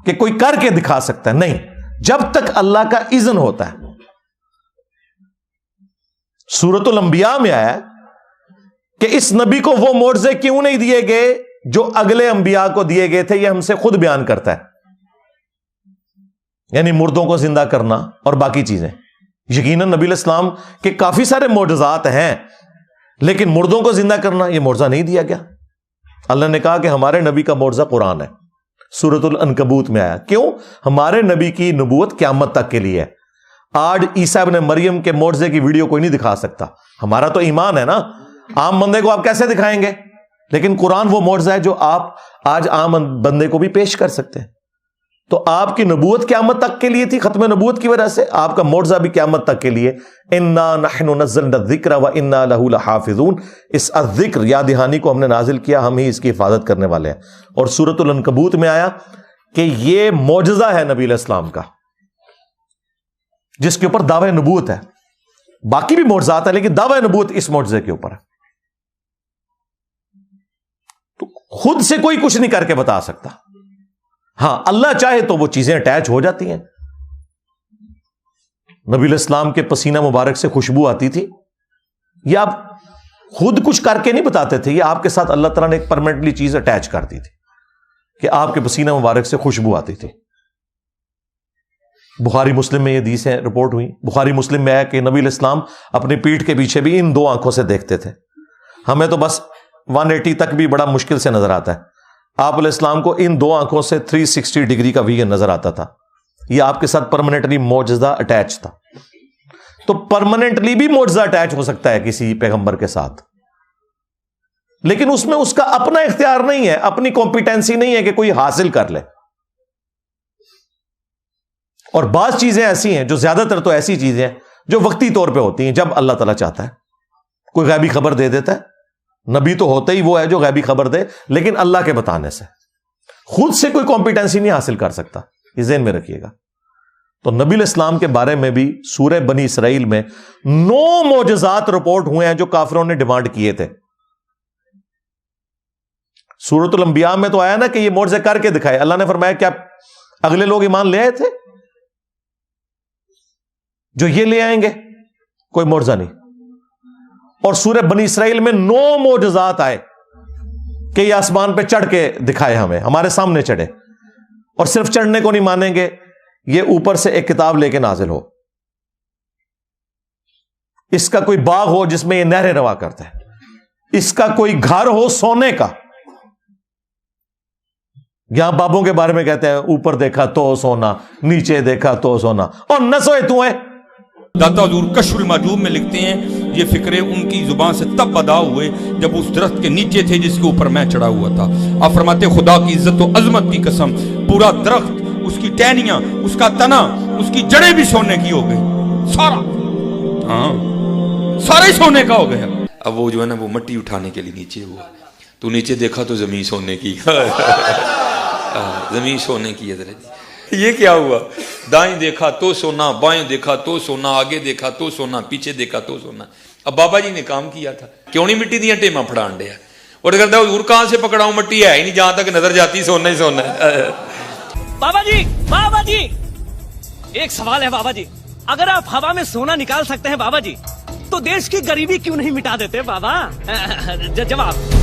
کہ کوئی کر کے دکھا سکتا ہے. نہیں, جب تک اللہ کا اذن ہوتا ہے. سورۃ الانبیاء میں آیا کہ اس نبی کو وہ معجزے کیوں نہیں دیے گئے جو اگلے انبیاء کو دیے گئے تھے. یہ ہم سے خود بیان کرتا ہے, یعنی مردوں کو زندہ کرنا اور باقی چیزیں. یقیناً نبی علیہ السلام کے کافی سارے معجزات ہیں, لیکن مردوں کو زندہ کرنا یہ معجزہ نہیں دیا گیا. اللہ نے کہا کہ ہمارے نبی کا معجزہ قرآن ہے. سورۃ العنکبوت میں آیا. کیوں؟ ہمارے نبی کی نبوت قیامت تک کے لیے ہے. آج عیسیٰ ابن مریم کے معجزے کی ویڈیو کوئی نہیں دکھا سکتا. ہمارا تو ایمان ہے نا, عام بندے کو آپ کیسے دکھائیں گے؟ لیکن قرآن وہ معجزہ ہے جو آپ آج عام بندے کو بھی پیش کر سکتے ہیں. تو آپ کی نبوت قیامت تک کے لیے تھی, ختم نبوت کی وجہ سے آپ کا معجزہ بھی قیامت تک کے لیے. انا نحن نزلنا الذکر وانا لہ لحافظون. اس الذکر یاد دہانی کو ہم نے نازل کیا, ہم ہی اس کی حفاظت کرنے والے ہیں. اور سورۃ العنکبوت میں آیا کہ یہ معجزہ ہے نبی علیہ السلام کا, جس کے اوپر دعوی نبوت ہے. باقی بھی معجزات ہیں لیکن دعوی نبوت اس معجزے کے اوپر ہے. تو خود سے کوئی کچھ نہیں کر کے بتا سکتا. ہاں اللہ چاہے تو وہ چیزیں اٹیچ ہو جاتی ہیں. نبی علیہ السلام کے پسینہ مبارک سے خوشبو آتی تھی, یہ آپ خود کچھ کر کے نہیں بتاتے تھے, یہ آپ کے ساتھ اللہ تعالیٰ نے ایک پرماننٹلی چیز اٹیچ کر دی تھی کہ آپ کے پسینہ مبارک سے خوشبو آتی تھی. بخاری مسلم میں یہ حدیثیں رپورٹ ہوئی. بخاری مسلم میں آیا کہ نبی علیہ السلام اپنی پیٹھ کے پیچھے بھی ان 2 آنکھوں سے دیکھتے تھے. ہمیں تو بس 180 تک بھی بڑا مشکل سے نظر آتا ہے. آپ علیہ السلام کو ان 2 آنکھوں سے 360 ڈگری کا ویژن نظر آتا تھا. یہ آپ کے ساتھ پرماننٹلی معجزہ اٹیچ تھا. تو پرماننٹلی بھی معجزہ اٹیچ ہو سکتا ہے کسی پیغمبر کے ساتھ, لیکن اس میں اس کا اپنا اختیار نہیں ہے, اپنی کمپیٹنسی نہیں ہے کہ کوئی حاصل کر لے. اور بعض چیزیں ایسی ہیں جو زیادہ تر تو ایسی چیزیں ہیں جو وقتی طور پہ ہوتی ہیں, جب اللہ تعالیٰ چاہتا ہے. کوئی غیبی خبر دے دیتا ہے, نبی تو ہوتا ہی وہ ہے جو غیبی خبر دے, لیکن اللہ کے بتانے سے. خود سے کوئی کمپیٹنسی نہیں حاصل کر سکتا, یہ ذہن میں رکھیے گا. تو نبی علیہ السلام کے بارے میں بھی سورہ بنی اسرائیل میں 9 معجزات رپورٹ ہوئے ہیں جو کافروں نے ڈیمانڈ کیے تھے. سورۃ الانبیاء میں تو آیا نا کہ یہ معجزے کر کے دکھائے. اللہ نے فرمایا کیا اگلے لوگ ایمان لے آئے تھے جو یہ لے آئیں گے؟ کوئی معجزہ نہیں. اور سورہ بنی اسرائیل میں 9 معجزات آئے کہ یہ آسمان پہ چڑھ کے دکھائے, ہمیں ہمارے سامنے چڑھے. اور صرف چڑھنے کو نہیں مانیں گے, یہ اوپر سے ایک کتاب لے کے نازل ہو, اس کا کوئی باغ ہو جس میں یہ نہریں روا کرتا ہے, اس کا کوئی گھر ہو سونے کا. یہاں بابوں کے بارے میں کہتے ہیں اوپر دیکھا تو سونا, نیچے دیکھا تو سونا, اور نہ سوئے تو ہے. داتا حضور کشف المحجوب میں لکھتے ہیں یہ فکرے ان کی زبان سے تب ادا ہوئے جب اس درخت کے نیچے تھے جس کے اوپر میں چڑھا ہوا تھا. آپ فرماتے خدا کی عزت و عظمت کی قسم, پورا درخت, اس کی ٹہنیاں, اس کا تنا, اس کی جڑیں بھی سونے کی ہو گئی, سارا, ہاں سارا ہی سونے کا ہو گیا. اب وہ جو ہے نا وہ مٹی اٹھانے کے لیے نیچے ہوا, تو نیچے دیکھا تو زمین سونے کی, زمین سونے کی ہے. یہ کیا ہوا؟ دائیں دیکھا تو سونا, بائیں دیکھا تو سونا, آگے دیکھا تو سونا, پیچھے دیکھا تو سونا. اب بابا جی نے کام کیا تھا, کیوں نہیں مٹی دیا ٹیما پھڑان دیا, اور کہتا ہے حضور کہاں سے پکڑاؤں, مٹی ہے ہی نہیں, جہاں تک نظر جاتی سونا ہی سونا ہے. بابا جی ایک سوال ہے بابا جی, اگر آپ ہوا میں سونا نکال سکتے ہیں بابا جی, تو دیش کی غریبی کیوں نہیں مٹا دیتے بابا؟ جواب.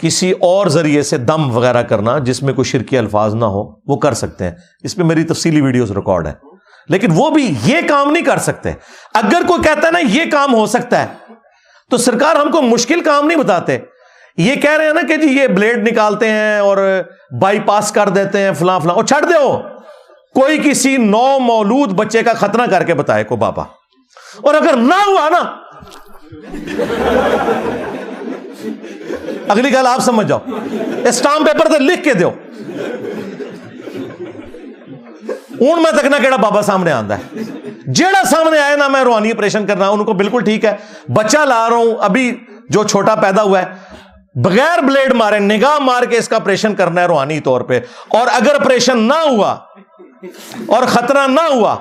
کسی اور ذریعے سے دم وغیرہ کرنا جس میں کوئی شرکی الفاظ نہ ہو وہ کر سکتے ہیں. اس پہ میری تفصیلی ویڈیوز ریکارڈ ہیں. لیکن وہ بھی یہ کام نہیں کر سکتے. اگر کوئی کہتا ہے نا یہ کام ہو سکتا ہے تو سرکار ہم کو مشکل کام نہیں بتاتے. یہ کہہ رہے ہیں نا کہ جی یہ بلیڈ نکالتے ہیں اور بائی پاس کر دیتے ہیں فلاں فلاں, اور چھڑ دے ہو کوئی کسی نو مولود بچے کا ختنہ کر کے بتائے کو بابا, اور اگر نہ ہوا نا اگلی گل آپ سمجھ جاؤ, اسٹامپ پیپر تے لکھ کے دیو اون میں تک نہ کیڑا بابا سامنے آندا ہے. جیڑا سامنے آئے نا میں روحانی آپریشن کرنا ان کو بالکل ٹھیک ہے. بچہ لا رہا ہوں ابھی جو چھوٹا پیدا ہوا ہے بغیر بلیڈ مارے نگاہ مار کے اس کا آپریشن کرنا ہے روحانی طور پہ, اور اگر آپریشن نہ ہوا اور خطرہ نہ ہوا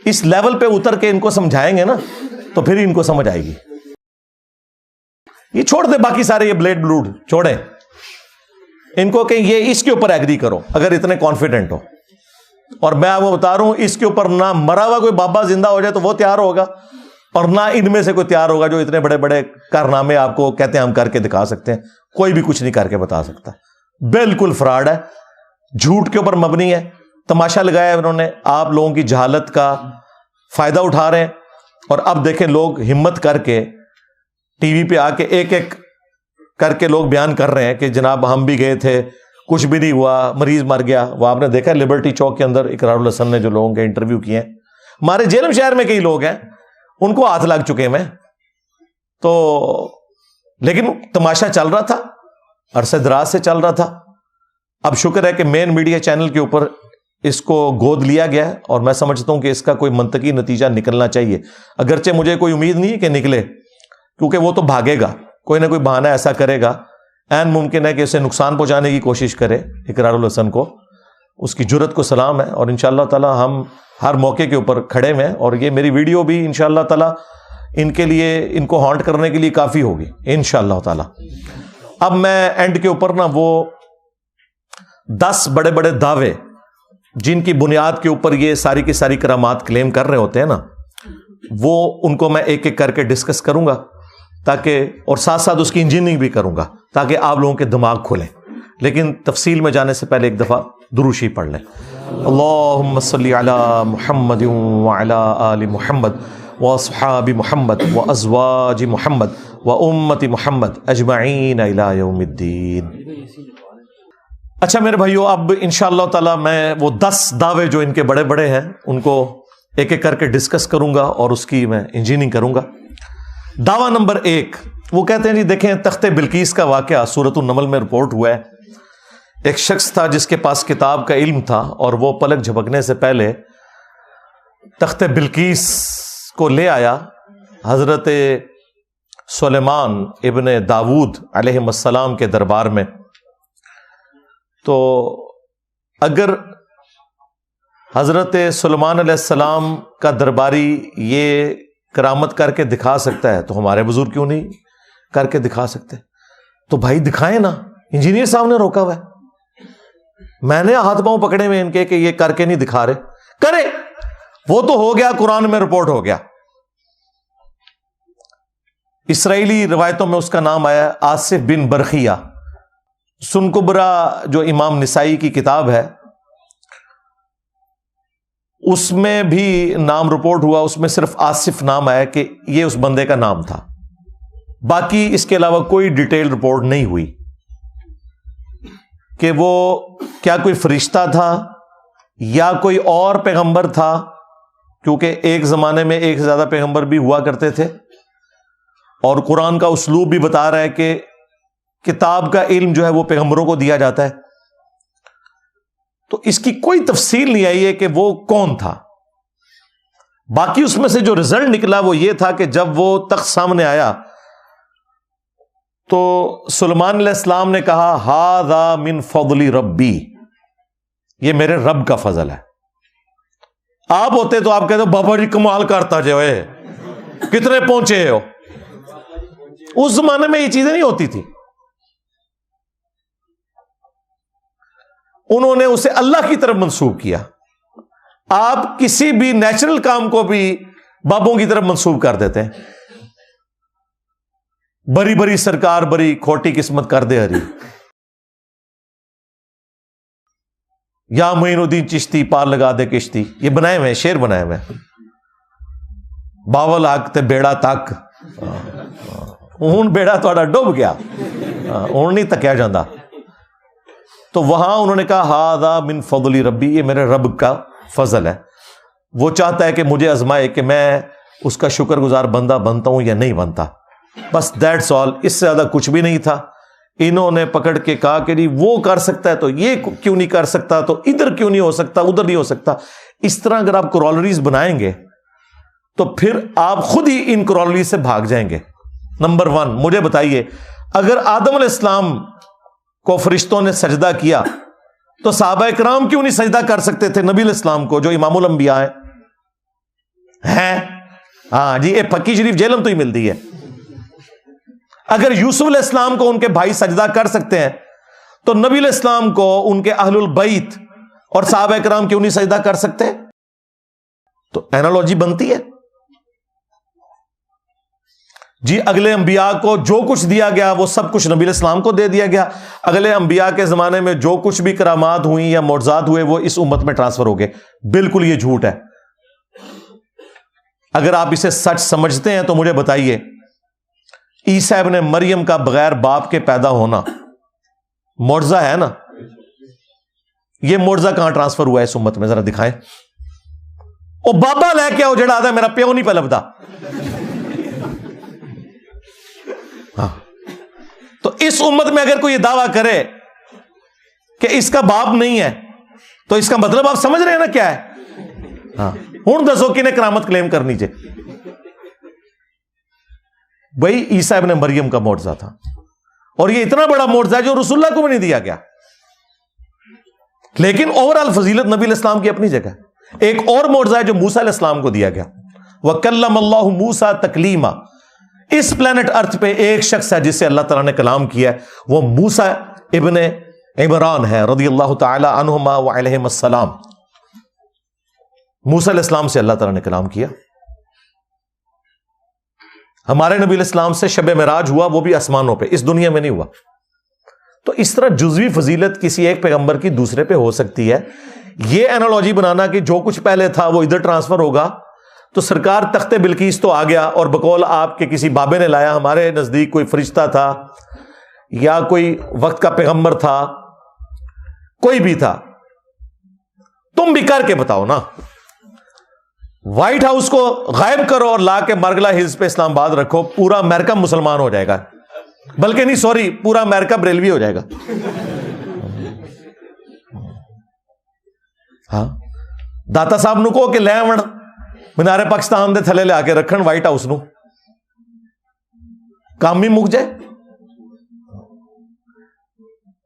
اس لیول پہ اتر کے ان کو سمجھائیں گے نا تو پھر ان کو سمجھ آئے گی. یہ چھوڑ دے باقی سارے یہ بلیڈ بلوڈ چھوڑیں, ان کو کہ یہ اس کے اوپر ایگری کرو اگر اتنے کانفیڈنٹ ہو. اور میں وہ بتا رہا ہوں اس کے اوپر نہ مرا ہوا کوئی بابا زندہ ہو جائے تو وہ تیار ہوگا, اور نہ ان میں سے کوئی تیار ہوگا جو اتنے بڑے بڑے کارنامے آپ کو کہتے ہیں ہم کر کے دکھا سکتے ہیں. کوئی بھی کچھ نہیں کر کے بتا سکتا. بالکل فراڈ ہے, جھوٹ کے اوپر مبنی ہے, تماشا لگایا ہے انہوں نے, آپ لوگوں کی جہالت کا فائدہ اٹھا رہے ہیں. اور اب دیکھیں لوگ ہمت کر کے ٹی وی پہ آ کے ایک ایک کر کے لوگ بیان کر رہے ہیں کہ جناب ہم بھی گئے تھے کچھ بھی نہیں ہوا, مریض مر گیا. وہ آپ نے دیکھا لبرٹی چوک کے اندر اقرار الحسن نے جو لوگوں کے انٹرویو کیے ہیں, ہمارے جیلم شہر میں کئی لوگ ہیں ان کو ہاتھ لگ چکے ہیں. تو لیکن تماشا چل رہا تھا, عرصے دراز سے چل رہا تھا. اب شکر ہے کہ مین میڈیا چینل کے اوپر اس کو گود لیا گیا ہے, اور میں سمجھتا ہوں کہ اس کا کوئی منطقی نتیجہ نکلنا چاہیے. اگرچہ مجھے کوئی امید نہیں ہے کہ نکلے, کیونکہ وہ تو بھاگے گا, کوئی نہ کوئی بہانہ ایسا کرے گا, این ممکن ہے کہ اسے نقصان پہنچانے کی کوشش کرے اقرار الحسن کو. اس کی جرت کو سلام ہے, اور انشاءاللہ تعالی ہم ہر موقع کے اوپر کھڑے ہیں, اور یہ میری ویڈیو بھی انشاءاللہ تعالی ان کے لیے, ان کو ہانٹ کرنے کے لیے کافی ہوگی انشاءاللہ تعالی. اب میں اینڈ کے اوپر نا وہ 10 بڑے بڑے دعوے جن کی بنیاد کے اوپر یہ ساری کی ساری کرامات کلیم کر رہے ہوتے ہیں نا, وہ ان کو میں ایک ایک کر کے ڈسکس کروں گا تاکہ, اور ساتھ ساتھ اس کی انجینئرنگ بھی کروں گا تاکہ آپ لوگوں کے دماغ کھلیں. لیکن تفصیل میں جانے سے پہلے ایک دفعہ درود شریف پڑھ لیں. اللہم صلی علی محمد وعلی آل محمد واصحاب محمد وازواج محمد وامت محمد اجمعین الی یوم الدین. اچھا میرے بھائیو, اب انشاءاللہ تعالی میں وہ 10 دعوے جو ان کے بڑے بڑے ہیں ان کو ایک ایک کر کے ڈسکس کروں گا اور اس کی میں انجینئرنگ کروں گا. دعویٰ نمبر 1, وہ کہتے ہیں جی دیکھیں تخت بلقیس کا واقعہ سورۃ النمل میں رپورٹ ہوا ہے. ایک شخص تھا جس کے پاس کتاب کا علم تھا, اور وہ پلک جھپکنے سے پہلے تخت بلقیس کو لے آیا حضرت سلیمان ابن داود علیہ السلام کے دربار میں. تو اگر حضرت سلیمان علیہ السلام کا درباری یہ کرامت کر کے دکھا سکتا ہے تو ہمارے بزرگ کیوں نہیں کر کے دکھا سکتے؟ تو بھائی دکھائیں نا, انجینئر صاحب نے روکا ہوا ہے. میں نے ہاتھ پاؤں پکڑے ہوئے ان کے کہ یہ کر کے نہیں دکھا رہے, کرے. وہ تو ہو گیا, قرآن میں رپورٹ ہو گیا. اسرائیلی روایتوں میں اس کا نام آیا آصف بن برخیہ. سن کبرا جو امام نسائی کی کتاب ہے اس میں بھی نام رپورٹ ہوا, اس میں صرف آصف نام آیا کہ یہ اس بندے کا نام تھا. باقی اس کے علاوہ کوئی ڈیٹیل رپورٹ نہیں ہوئی کہ وہ کیا کوئی فرشتہ تھا یا کوئی اور پیغمبر تھا, کیونکہ ایک زمانے میں ایک سے زیادہ پیغمبر بھی ہوا کرتے تھے, اور قرآن کا اسلوب بھی بتا رہا ہے کہ کتاب کا علم جو ہے وہ پیغمبروں کو دیا جاتا ہے. تو اس کی کوئی تفصیل نہیں آئی ہے کہ وہ کون تھا. باقی اس میں سے جو رزلٹ نکلا وہ یہ تھا کہ جب وہ تخت سامنے آیا تو سلیمان علیہ السلام نے کہا ھذا من فضل ربی, یہ میرے رب کا فضل ہے. آپ ہوتے تو آپ کہتے ہو بابا جی کمال کرتا جو ہے, کتنے پہنچے ہو. اس زمانے میں یہ چیزیں نہیں ہوتی تھی. انہوں نے اسے اللہ کی طرف منسوب کیا. آپ کسی بھی نیچرل کام کو بھی بابوں کی طرف منسوب کر دیتے ہیں. بری بری سرکار بری کھوٹی قسمت کر دے ہری. یا معین الدین چشتی پار لگا دے کشتی. یہ بنائے ہوئے شعر بنائے ہوئے. باول حق تے بیڑا تک ہوں بیڑا تھوڑا ڈوب گیا ہوں نہیں تکیا جاندہ. تو وہاں انہوں نے کہا ہذا من فضل ربی، یہ میرے رب کا فضل ہے. وہ چاہتا ہے کہ مجھے آزمائے کہ میں اس کا شکر گزار بندہ بنتا ہوں یا نہیں بنتا. بس دیٹس آل. اس سے زیادہ کچھ بھی نہیں تھا. انہوں نے پکڑ کے کہا کہ نہیں وہ کر سکتا ہے تو یہ کیوں نہیں کر سکتا، تو ادھر کیوں نہیں ہو سکتا ادھر نہیں ہو سکتا. اس طرح اگر آپ کرولریز بنائیں گے تو پھر آپ خود ہی ان کرولریز سے بھاگ جائیں گے. نمبر 1 مجھے بتائیے، اگر آدم علیہ السلام کو فرشتوں نے سجدہ کیا تو صحابہ کرام کیوں نہیں سجدہ کر سکتے تھے نبی علیہ السلام کو جو امام الانبیاء ہیں؟ ہاں جی، یہ پکی شریف جیلم تو ہی ملتی ہے. اگر یوسف علیہ السلام کو ان کے بھائی سجدہ کر سکتے ہیں تو نبی علیہ السلام کو ان کے اہل البیت اور صحابہ کرام کیوں نہیں سجدہ کر سکتے؟ تو اینالوجی بنتی ہے. جی اگلے انبیاء کو جو کچھ دیا گیا وہ سب کچھ نبی علیہ السلام کو دے دیا گیا. اگلے انبیاء کے زمانے میں جو کچھ بھی کرامات ہوئی یا معجزات ہوئے وہ اس امت میں ٹرانسفر ہو گئے. بالکل یہ جھوٹ ہے. اگر آپ اسے سچ سمجھتے ہیں تو مجھے بتائیے، عیسیٰ ابن مریم کا بغیر باپ کے پیدا ہونا معجزہ ہے نا؟ یہ معجزہ کہاں ٹرانسفر ہوا ہے اس امت میں؟ ذرا دکھائیں. او بابا لے کے آؤ جڑا آتا ہے میرا پیو نہیں پہ لبدا. ہاں تو اس امت میں اگر کوئی یہ دعویٰ کرے کہ اس کا باپ نہیں ہے تو اس کا مطلب آپ سمجھ رہے ہیں نا کیا ہے؟ ہاں ہوں دسو کنہیں کرامت کلیم کرنی چاہیے. بھائی عیسیٰ ابن مریم کا معجزہ تھا اور یہ اتنا بڑا معجزہ ہے جو رسول اللہ کو بھی نہیں دیا گیا. لیکن اوورآل فضیلت نبی علیہ السلام کی اپنی جگہ. ایک اور معجزہ ہے جو موسیٰ علیہ السلام کو دیا گیا. وَكَلَّمَ اللَّهُ مُوسَىٰ تَكْلِيمًا. اس پلانٹ ارتھ پہ ایک شخص ہے جس سے اللہ تعالیٰ نے کلام کیا ہے، وہ موسیٰ ابن عمران ہے رضی اللہ تعالی عنہما وعلیہم السلام. موسیٰ علیہ السلام سے اللہ تعالیٰ نے کلام کیا. ہمارے نبی علیہ السلام سے شب معراج ہوا، وہ بھی آسمانوں پہ، اس دنیا میں نہیں ہوا. تو اس طرح جزوی فضیلت کسی ایک پیغمبر کی دوسرے پہ ہو سکتی ہے. یہ اینالوجی بنانا کہ جو کچھ پہلے تھا وہ ادھر ٹرانسفر ہوگا، تو سرکار تخت بلقیس تو آ گیا اور بقول آپ کے کسی بابے نے لایا. ہمارے نزدیک کوئی فرشتہ تھا یا کوئی وقت کا پیغمبر تھا، کوئی بھی تھا. تم بھی کر کے بتاؤ نا. وائٹ ہاؤس کو غائب کرو اور لا کے مرگلا ہلز پہ اسلام آباد رکھو، پورا امریکہ مسلمان ہو جائے گا. بلکہ نہیں سوری، پورا امریکہ بریلوی ہو جائے گا. ہاں داتا صاحب نو کہو کہ لے آون مینار پاکستان دے تھلے لے آ کے رکھن وائٹ ہاؤس نو، کام بھی مک جائے.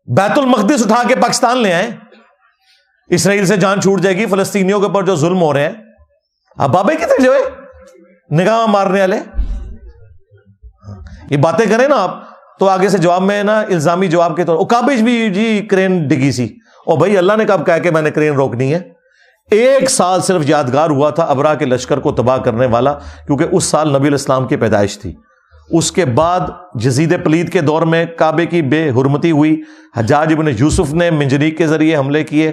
بیت المقدس اٹھا کے پاکستان لے آئیں، اسرائیل سے جان چھوٹ جائے گی. فلسطینیوں کے اوپر جو ظلم ہو رہے ہیں، اب بابے کتنے جو ہے نگاہ مارنے والے یہ باتیں کریں نا آپ، تو آگے سے جواب میں نا الزامی جواب کے طور کابج بھی جی کرین ڈگی سی. اور بھائی اللہ نے کب کہا کہ میں نے کرین روکنی ہے؟ 1 سال صرف یادگار ہوا تھا ابرا کے لشکر کو تباہ کرنے والا، کیونکہ اس سال نبی علیہ السلام کی پیدائش تھی. اس کے بعد یزید پلید کے دور میں کعبے کی بے حرمتی ہوئی. حجاج ابن یوسف نے منجنیق کے ذریعے حملے کیے،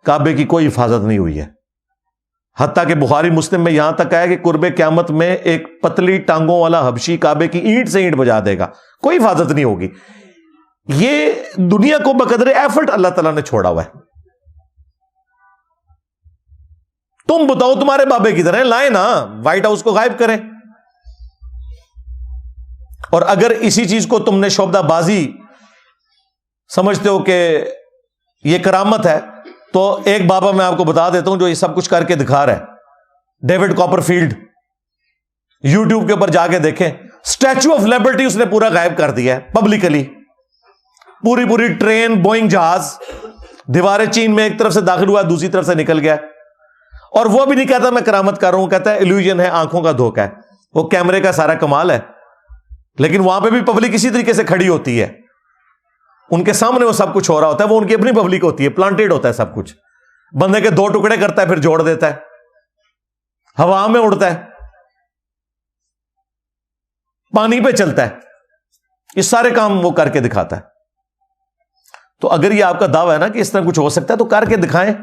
کعبے کی کوئی حفاظت نہیں ہوئی ہے. حتیٰ کہ بخاری مسلم میں یہاں تک آیا کہ قرب قیامت میں ایک پتلی ٹانگوں والا حبشی کعبے کی اینٹ سے اینٹ بجا دے گا، کوئی حفاظت نہیں ہوگی. یہ دنیا کو بقدر ایفرٹ اللہ تعالیٰ نے چھوڑا ہوا ہے. تم بتاؤ تمہارے بابے کی طرح لائیں نا، وائٹ ہاؤس کو غائب کریں. اور اگر اسی چیز کو تم نے شعبدہ بازی سمجھتے ہو کہ یہ کرامت ہے، تو ایک بابا میں آپ کو بتا دیتا ہوں جو یہ سب کچھ کر کے دکھا رہا ہے، ڈیوڈ کاپر فیلڈ. یوٹیوب کے اوپر جا کے دیکھیں، اسٹیچو آف لبرٹی اس نے پورا غائب کر دیا ہے پبلکلی. پوری ٹرین، بوئنگ جہاز، دیواریں چین میں ایک طرف سے داخل ہوا دوسری طرف سے نکل گیا. اور وہ بھی نہیں کہتا میں کرامت کر رہا ہوں، کہتا ہے ایلیوژن ہے، آنکھوں کا دھوکہ ہے. وہ کیمرے کا سارا کمال ہے، لیکن وہاں پہ بھی پبلک اسی طریقے سے کھڑی ہوتی ہے. ان کے سامنے وہ سب کچھ ہو رہا ہوتا ہے، وہ ان کی اپنی پبلک ہوتی ہے، پلانٹیڈ ہوتا ہے سب کچھ. بندے کے 2 ٹکڑے کرتا ہے پھر جوڑ دیتا ہے. ہوا میں اڑتا ہے، پانی پہ چلتا ہے، یہ سارے کام وہ کر کے دکھاتا ہے۔ تو اگر یہ آپ کا دعویٰ ہے نا کہ اس طرح کچھ ہو سکتا ہے تو کر کے دکھائیں،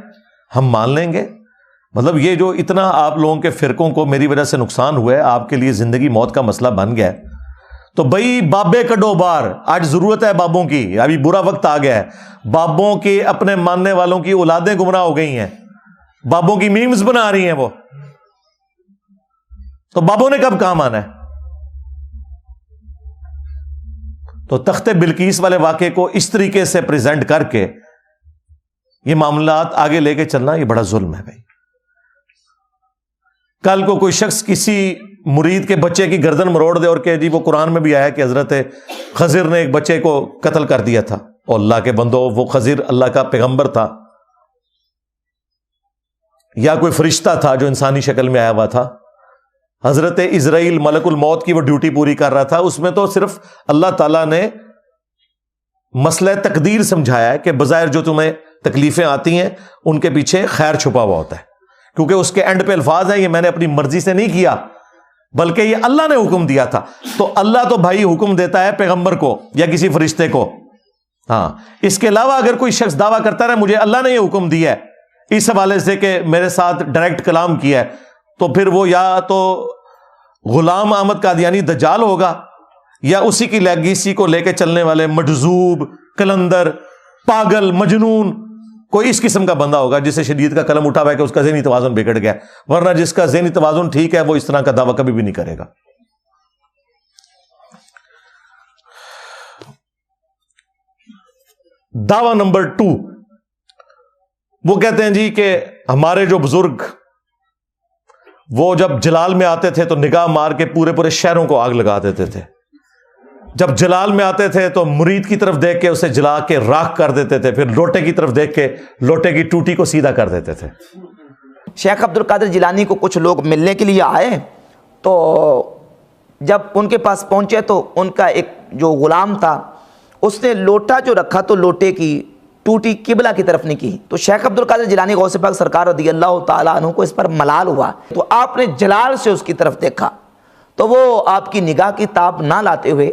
ہم مان لیں گے۔ مطلب یہ جو اتنا آپ لوگوں کے فرقوں کو میری وجہ سے نقصان ہوا ہے، آپ کے لیے زندگی موت کا مسئلہ بن گیا ہے، تو بھائی بابے کڈو بار، آج ضرورت ہے بابوں کی، ابھی برا وقت آ گیا ہے، بابوں کی اپنے ماننے والوں کی اولادیں گمراہ ہو گئی ہیں، بابوں کی میمز بنا رہی ہیں وہ، تو بابوں نے کب کام آنا ہے؟ تو تخت بلقیس والے واقعے کو اس طریقے سے پریزنٹ کر کے یہ معاملات آگے لے کے چلنا، یہ بڑا ظلم ہے بھائی۔ کل کو کوئی شخص کسی مرید کے بچے کی گردن مروڑ دے اور کہ جی وہ قرآن میں بھی آیا کہ حضرت خضر نے ایک بچے کو قتل کر دیا تھا، اور اللہ کے بندو وہ خضر اللہ کا پیغمبر تھا یا کوئی فرشتہ تھا جو انسانی شکل میں آیا ہوا تھا، حضرت اسرائیل ملک الموت کی وہ ڈیوٹی پوری کر رہا تھا، اس میں تو صرف اللہ تعالیٰ نے مسئلہ تقدیر سمجھایا ہے کہ بظاہر جو تمہیں تکلیفیں آتی ہیں ان کے پیچھے خیر چھپا ہوا ہوتا ہے، کیونکہ اس کے اینڈ پہ الفاظ ہیں یہ میں نے اپنی مرضی سے نہیں کیا بلکہ یہ اللہ نے حکم دیا تھا۔ تو اللہ تو بھائی حکم دیتا ہے پیغمبر کو یا کسی فرشتے کو، ہاں اس کے علاوہ اگر کوئی شخص دعویٰ کرتا رہے مجھے اللہ نے یہ حکم دیا ہے اس حوالے سے کہ میرے ساتھ ڈائریکٹ کلام کیا ہے، تو پھر وہ یا تو غلام احمد قادیانی دجال ہوگا یا اسی کی لیگیسی کو لے کے چلنے والے مجذوب، کلندر، پاگل، مجنون، کوئی اس قسم کا بندہ ہوگا جسے شدید کا قلم اٹھا ہوا ہے کہ اس کا ذہنی توازن بگڑ گیا، ورنہ جس کا ذہنی توازن ٹھیک ہے وہ اس طرح کا دعویٰ کبھی بھی نہیں کرے گا۔ دعویٰ نمبر 2، وہ کہتے ہیں جی کہ ہمارے جو بزرگ وہ جب جلال میں آتے تھے تو نگاہ مار کے پورے پورے شہروں کو آگ لگا دیتے تھے، جب جلال میں آتے تھے تو مرید کی طرف دیکھ کے اسے جلا کے راکھ کر دیتے تھے، پھر لوٹے کی طرف دیکھ کے لوٹے کی ٹوٹی کو سیدھا کر دیتے تھے۔ شیخ عبد القادر جیلانی کو کچھ لوگ ملنے کے لیے آئے، تو جب ان کے پاس پہنچے تو ان کا ایک جو غلام تھا اس نے لوٹا جو رکھا تو لوٹے کی ٹوٹی قبلہ کی طرف نہیں کی، تو شیخ عبد القادر جیلانی غوث پاک سرکار رضی اللہ تعالیٰ عنہ کو اس پر ملال ہوا، تو آپ نے جلال سے اس کی طرف دیکھا تو وہ آپ کی نگاہ کی تاب نہ لاتے ہوئے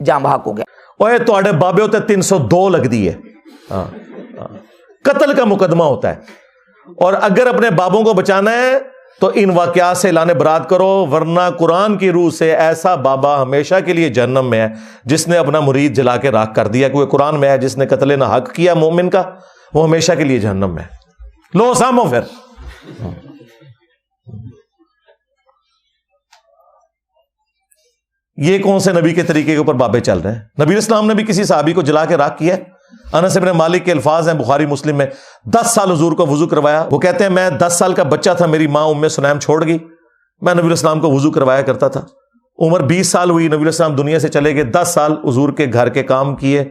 جاں بحق ہو گیا۔ اوے تواڈے بابے ہوتے 302 لگ دی ہے، قتل کا مقدمہ ہوتا ہے، اور اگر اپنے بابوں کو بچانا ہے تو ان واقعات سے اعلان برات کرو، ورنہ قرآن کی روح سے ایسا بابا ہمیشہ کے لیے جہنم میں ہے جس نے اپنا مرید جلا کے راکھ کر دیا، کیونکہ قرآن میں ہے جس نے قتل نہ حق کیا مومن کا وہ ہمیشہ کے لیے جہنم میں ہے۔ لو سامو پھر یہ کون سے نبی کے طریقے کے اوپر بابے چل رہے ہیں؟ نبی اسلام نے بھی کسی صحابی کو جلا کے راکھ کیا ہے؟ انس بن مالک کے الفاظ ہیں بخاری مسلم میں، 10 سال حضور کو وضو کروایا، وہ کہتے ہیں میں 10 سال کا بچہ تھا، میری ماں ام سلیم چھوڑ گئی، میں نبی الاسلام کو وضو کروایا کرتا تھا، عمر 20 سال ہوئی، نبی الاسلام دنیا سے چلے گئے، 10 سال حضور کے گھر کے کام کیے،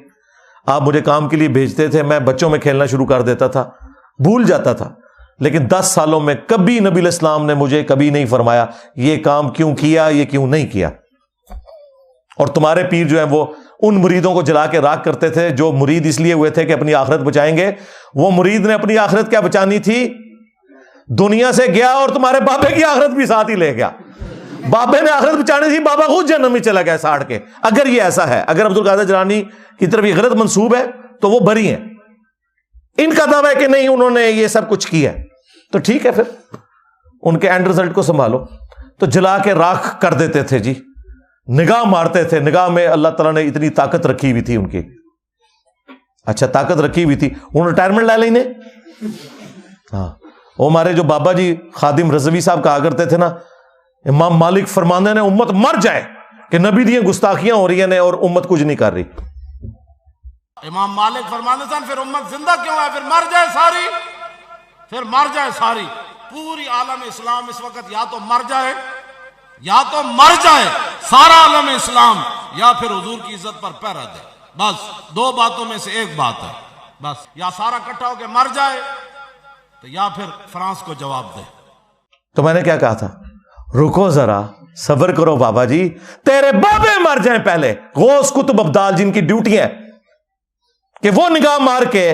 آپ مجھے کام کے لیے بھیجتے تھے، میں بچوں میں کھیلنا شروع کر دیتا تھا، بھول جاتا تھا، لیکن 10 سالوں میں کبھی نبی الاسلام نے مجھے کبھی نہیں فرمایا یہ کام کیوں کیا، یہ کیوں نہیں کیا۔ اور تمہارے پیر جو ہیں وہ ان مریدوں کو جلا کے راکھ کرتے تھے جو مرید اس لیے ہوئے تھے کہ اپنی آخرت بچائیں گے، وہ مرید نے اپنی آخرت کیا بچانی تھی؟ دنیا سے گیا اور تمہارے بابے کی آخرت بھی ساتھ ہی لے گیا، بابے نے آخرت بچانی تھی، بابا خود جہنم میں چلا گیا ساڑ کے۔ اگر یہ ایسا ہے، اگر عبد القادر جیلانی کی طرف یہ غلط منسوب ہے تو وہ بری ہیں، ان کا دعویٰ ہے کہ نہیں انہوں نے یہ سب کچھ کیا ہے تو ٹھیک ہے، پھر ان کے اینڈ رزلٹ کو سنبھالو۔ تو جلا کے راکھ کر دیتے تھے جی، نگاہ مارتے تھے، نگاہ میں اللہ تعالیٰ نے اتنی طاقت رکھی ہوئی تھی ان کی، اچھا طاقت رکھی ہوئی تھی، انہوں نے ریٹائرمنٹ لے لی، ہاں وہ ہمارے جو بابا جی خادم رضوی صاحب کہا کرتے تھے نا، امام مالک فرماندے نے امت مر جائے کہ نبی دی گستاخیاں ہو رہی ہیں اور امت کچھ نہیں کر رہی۔ امام مالک فرماتے تھے پھر امت زندہ کیوں ہے، پھر مر جائے ساری، پھر مر جائے ساری، پوری عالم اسلام اس وقت یا تو مر جائے، یا تو مر جائے سارا عالم اسلام، یا پھر حضور کی عزت پر پہرا دے، بس 2 باتوں میں سے ایک بات ہے، بس یا سارا اکٹھا ہو کے مر جائے تو یا پھر فرانس کو جواب دے۔ تو میں نے کیا کہا تھا، رکو ذرا صبر کرو بابا جی، تیرے بابے مر جائیں پہلے، غوث قطب ابدال جن کی ڈیوٹی ہے کہ وہ نگاہ مار کے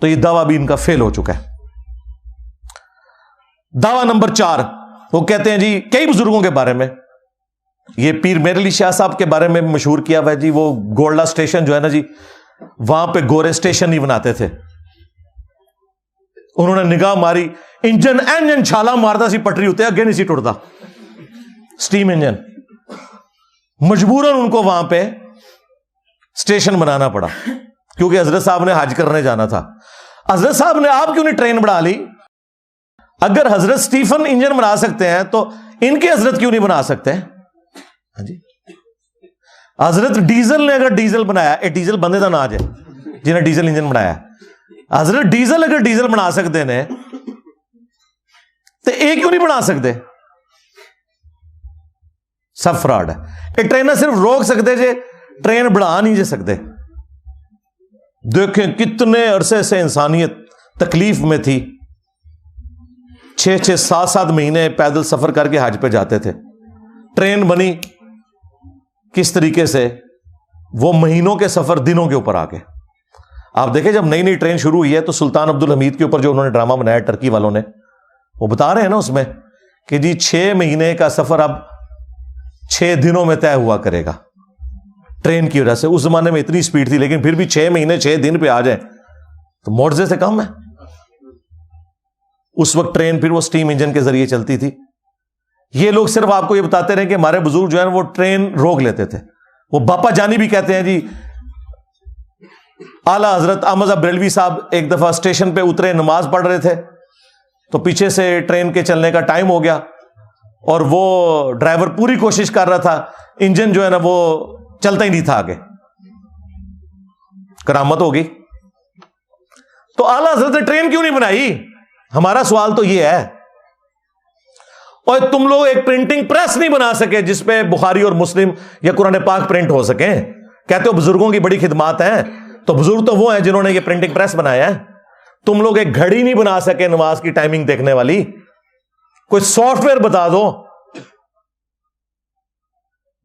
تو یہ دعویٰ بھی ان کا فیل ہو چکا ہے. دعویٰ نمبر 4، وہ کہتے ہیں جی کئی بزرگوں کے بارے میں، یہ پیر میر علی شاہ صاحب کے بارے میں مشہور کیا ہوا ہے جی، وہ گولڈا اسٹیشن جو ہے نا جی، وہاں پہ گورے اسٹیشن نہیں بناتے تھے. انہوں نے نگاہ ماری، انجن چھالا مارتا سی پٹری ہوتے اگے نہیں سی ٹوٹتا، سٹیم انجن. مجبوراً ان کو وہاں پہ اسٹیشن بنانا پڑا کیونکہ حضرت صاحب نے حج کرنے جانا تھا. حضرت صاحب نے آپ کیوں نہیں ٹرین بنا لی؟ اگر حضرت سٹیفن انجن بنا سکتے ہیں تو ان کے حضرت کیوں نہیں بنا سکتے؟ ہاں جی، حضرت ڈیزل نے اگر ڈیزل بنایا، ڈیزل بندے کا ناج ہے جنہیں ڈیزل انجن بنایا، حضرت ڈیزل اگر ڈیزل بنا سکتے ہیں تو ایک کیوں نہیں بنا سکتے؟ سب فراڈ ہے. یہ ٹرین صرف روک سکتے جے، ٹرین بڑھا نہیں جے سکتے. دیکھیں کتنے عرصے سے انسانیت تکلیف میں تھی، 6 7 مہینے پیدل سفر کر کے حج پہ جاتے تھے. ٹرین بنی کس طریقے سے، وہ مہینوں کے سفر دنوں کے اوپر آ گئے. آپ دیکھیں جب نئی نئی ٹرین شروع ہوئی ہے تو سلطان عبد الحمید کے اوپر جو انہوں نے ڈرامہ بنایا ٹرکی والوں نے، وہ بتا رہے ہیں نا اس میں کہ جی 6 مہینے کا سفر اب 6 دنوں میں طے ہوا کرے گا ٹرین کی وجہ سے. اس زمانے میں اتنی سپیڈ تھی، لیکن پھر بھی 6 مہینے 6 دن پہ آ جائیں تو معجزے سے کم ہے. اس وقت ٹرین پھر وہ سٹیم انجن کے ذریعے چلتی تھی. یہ لوگ صرف آپ کو یہ بتاتے رہے کہ ہمارے بزرگ جو ہے وہ ٹرین روک لیتے تھے. وہ باپا جانی بھی کہتے ہیں جی، اعلیٰ حضرت احمد بریلوی صاحب ایک دفعہ اسٹیشن پہ اترے، نماز پڑھ رہے تھے تو پیچھے سے ٹرین کے چلنے کا ٹائم ہو گیا اور وہ ڈرائیور پوری کوشش کر رہا تھا، انجن جو ہے نا وہ چلتا ہی نہیں تھا آگے. کرامت ہوگی. تو اعلیٰ حضرت نے ٹرین کیوں نہیں بنائی؟ ہمارا سوال تو یہ ہے. اور تم لوگ ایک پرنٹنگ پریس نہیں بنا سکے جس پہ بخاری اور مسلم یا قرآن پاک پرنٹ ہو سکیں. کہتے ہو بزرگوں کی بڑی خدمات ہیں، تو بزرگ تو وہ ہیں جنہوں نے یہ پرنٹنگ پریس بنایا ہے. تم لوگ ایک گھڑی نہیں بنا سکے نماز کی ٹائمنگ دیکھنے والی. کوئی سافٹ ویئر بتا دو.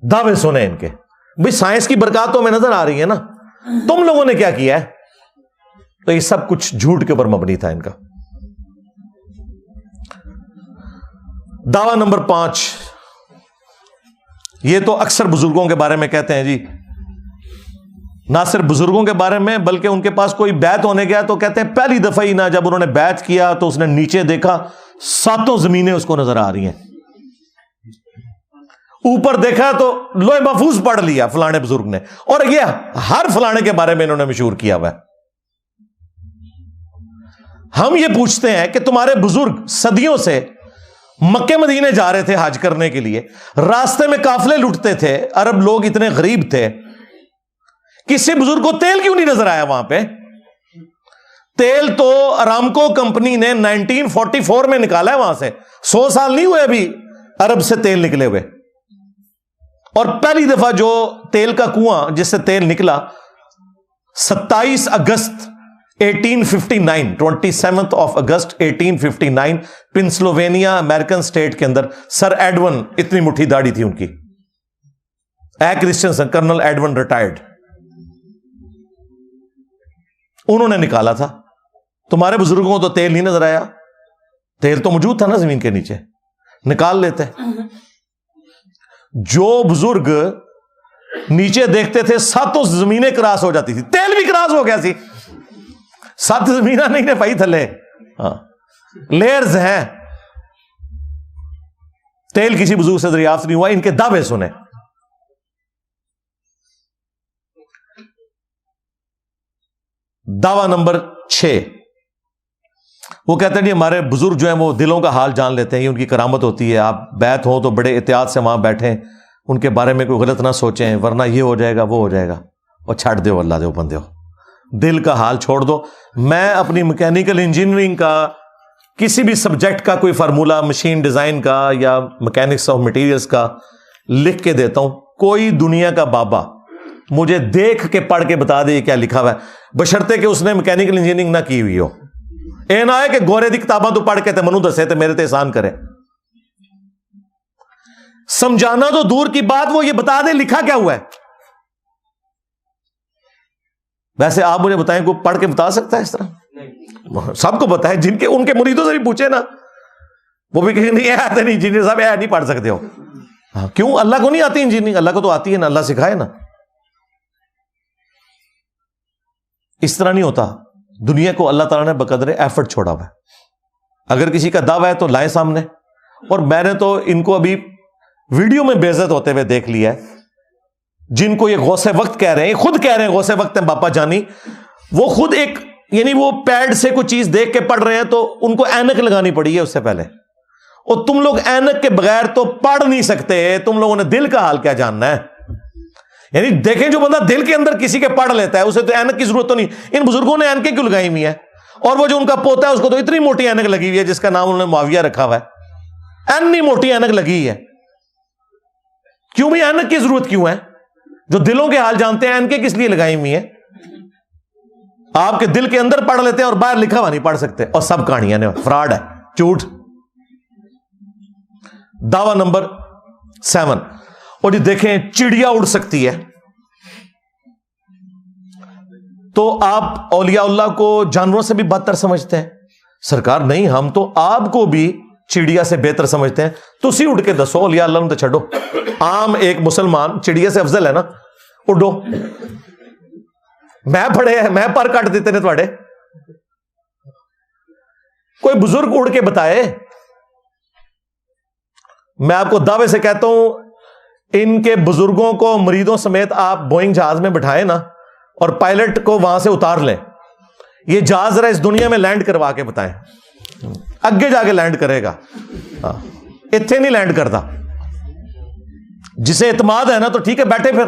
دعوے سنے ان کے، بھئی سائنس کی برکات تو ہمیں نظر آ رہی ہے نا، تم لوگوں نے کیا کیا ہے؟ تو یہ سب کچھ جھوٹ کے اوپر مبنی تھا ان کا. دعویٰ نمبر 5، یہ تو اکثر بزرگوں کے بارے میں کہتے ہیں جی، نہ صرف بزرگوں کے بارے میں بلکہ ان کے پاس کوئی بیعت ہونے گیا تو کہتے ہیں پہلی دفعہ ہی نہ جب انہوں نے بیعت کیا تو اس نے نیچے دیکھا 7 زمینیں اس کو نظر آ رہی ہیں، اوپر دیکھا تو لوح محفوظ پڑھ لیا فلانے بزرگ نے، اور یہ ہر فلانے کے بارے میں انہوں نے مشہور کیا ہوا ہے. ہم یہ پوچھتے ہیں کہ تمہارے بزرگ صدیوں سے مکے مدینے جا رہے تھے حج کرنے کے لیے، راستے میں قافلے لوٹتے تھے، عرب لوگ اتنے غریب تھے، کسی بزرگ کو تیل کیوں نہیں نظر آیا وہاں پہ؟ تیل تو ارامکو کمپنی نے 1944 میں نکالا ہے وہاں سے، 100 سال نہیں ہوئے ابھی عرب سے تیل نکلے ہوئے. اور پہلی دفعہ جو تیل کا کنواں جس سے تیل نکلا 27 اگست 1859، 27 اگست 1859 پنسلوینیا امریکن اسٹیٹ کے اندر، سر ایڈون، اتنی مٹھی داڑھی تھی ان کی، کرسچنسن، کرنل ایڈون ریٹائرڈ، انہوں نے نکالا تھا. تمہارے بزرگوں کو تو تیل نہیں نظر آیا، تیل تو موجود تھا نا زمین کے نیچے، نکال لیتے. جو بزرگ نیچے دیکھتے تھے 7 زمینیں کراس ہو جاتی تھی، تیل بھی کراس ہو گیا سی. 7 زمینہ نہیں نے پائی تھلے، ہاں لیئرز ہیں. تیل کسی بزرگ سے دریافت نہیں ہوا. ان کے دعوے سنیں. دعویٰ نمبر 6، وہ کہتے ہیں جی ہمارے بزرگ جو ہیں وہ دلوں کا حال جان لیتے ہیں، یہ ان کی کرامت ہوتی ہے. آپ بیعت ہو تو بڑے احتیاط سے وہاں بیٹھیں، ان کے بارے میں کوئی غلط نہ سوچیں ورنہ یہ ہو جائے گا وہ ہو جائے گا. اور چھاڑ دو، اللہ دے بندے ہو، دل کا حال چھوڑ دو. میں اپنی میکینیکل انجینئرنگ کا کسی بھی سبجیکٹ کا کوئی فارمولا، مشین ڈیزائن کا یا میکینکس آف مٹیریلز کا لکھ کے دیتا ہوں. کوئی دنیا کا بابا مجھے دیکھ کے پڑھ کے بتا دے کیا لکھا ہوا ہے، بشرطے کہ اس نے میکینیکل انجینئرنگ نہ کی ہوئی ہو. اے نہ ہے کہ گورے دی کتاباں تو پڑھ کے تے منو دسے تے میرے تے احسان کرے. سمجھانا تو دور کی بات، وہ یہ بتا دے لکھا کیا ہوا ہے. ویسے آپ مجھے بتائیں کوئی پڑھ کے بتا سکتا ہے اس طرح؟ سب کو پتا ہے, جن کے ان کے مریدوں سے بھی پوچھے نا, وہ بھی کہیں نہیں آتے نہیں انجینئر صاحب, نہیں پڑھ سکتے ہو. کیوں؟ اللہ کو نہیں آتی انجینئرنگ؟ اللہ کو تو آتی ہے نا, اللہ سکھائے نا. اس طرح نہیں ہوتا. دنیا کو اللہ تعالیٰ نے بقدر ایفرٹ چھوڑا ہوا ہے. اگر کسی کا دعویٰ ہے تو لائیں سامنے. اور میں نے تو ان کو ابھی ویڈیو میں بے عزت ہوتے ہوئے دیکھ لیا ہے, جن کو یہ غوث وقت کہہ رہے ہیں, خود کہہ رہے ہیں غوث وقت ہیں باپا جانی. وہ خود ایک یعنی وہ پیڈ سے کوئی چیز دیکھ کے پڑھ رہے ہیں تو ان کو اینک لگانی پڑی ہے اس سے پہلے. اور تم لوگ اینک کے بغیر تو پڑھ نہیں سکتے. تم لوگوں نے دل کا حال کیا جاننا ہے؟ یعنی دیکھیں جو بندہ دل کے اندر کسی کے پڑھ لیتا ہے اسے تو اینک کی ضرورت تو نہیں. ان بزرگوں نے اینکیں کیوں لگائی ہوئی ہیں؟ اور وہ جو ان کا پوتا ہے اس کو تو اتنی موٹی اینک لگی ہوئی ہے جس کا نام انہوں نے معاویہ رکھا ہوا ہے. اینی موٹی اینک لگی ہے. کیوں بھی اینک کی ضرورت کیوں ہے؟ جو دلوں کے حال جانتے ہیں اینکیں کس لیے لگائی ہوئی ہیں؟ آپ کے دل کے اندر پڑھ لیتے ہیں اور باہر لکھا ہوا نہیں پڑھ سکتے. اور سب کہانیاں نے فراڈ ہے, جھوٹ. دعویٰ نمبر 7. اور جی دیکھیں چڑیا اڑ سکتی ہے تو آپ اولیاء اللہ کو جانوروں سے بھی بدتر سمجھتے ہیں. سرکار نہیں, ہم تو آپ کو بھی چڑیا سے بہتر سمجھتے ہیں. تو اسی اڑ کے دسو, اولیاء اللہ نے تو چھڑو. عام ایک مسلمان چڑیا سے افضل ہے نا, اڑو. میں پڑھے ہیں, میں پر کٹ دیتے نے تھوڑے. کوئی بزرگ اڑ کے بتائے. میں آپ کو دعوے سے کہتا ہوں ان کے بزرگوں کو مریدوں سمیت آپ بوئنگ جہاز میں بٹھائیں نا اور پائلٹ کو وہاں سے اتار لیں. یہ جہاز ذرا اس دنیا میں لینڈ کروا کے بتائیں, اگے جا کے لینڈ کرے گا, اتنے نہیں لینڈ کرتا. جسے اعتماد ہے نا تو ٹھیک ہے بیٹھے پھر.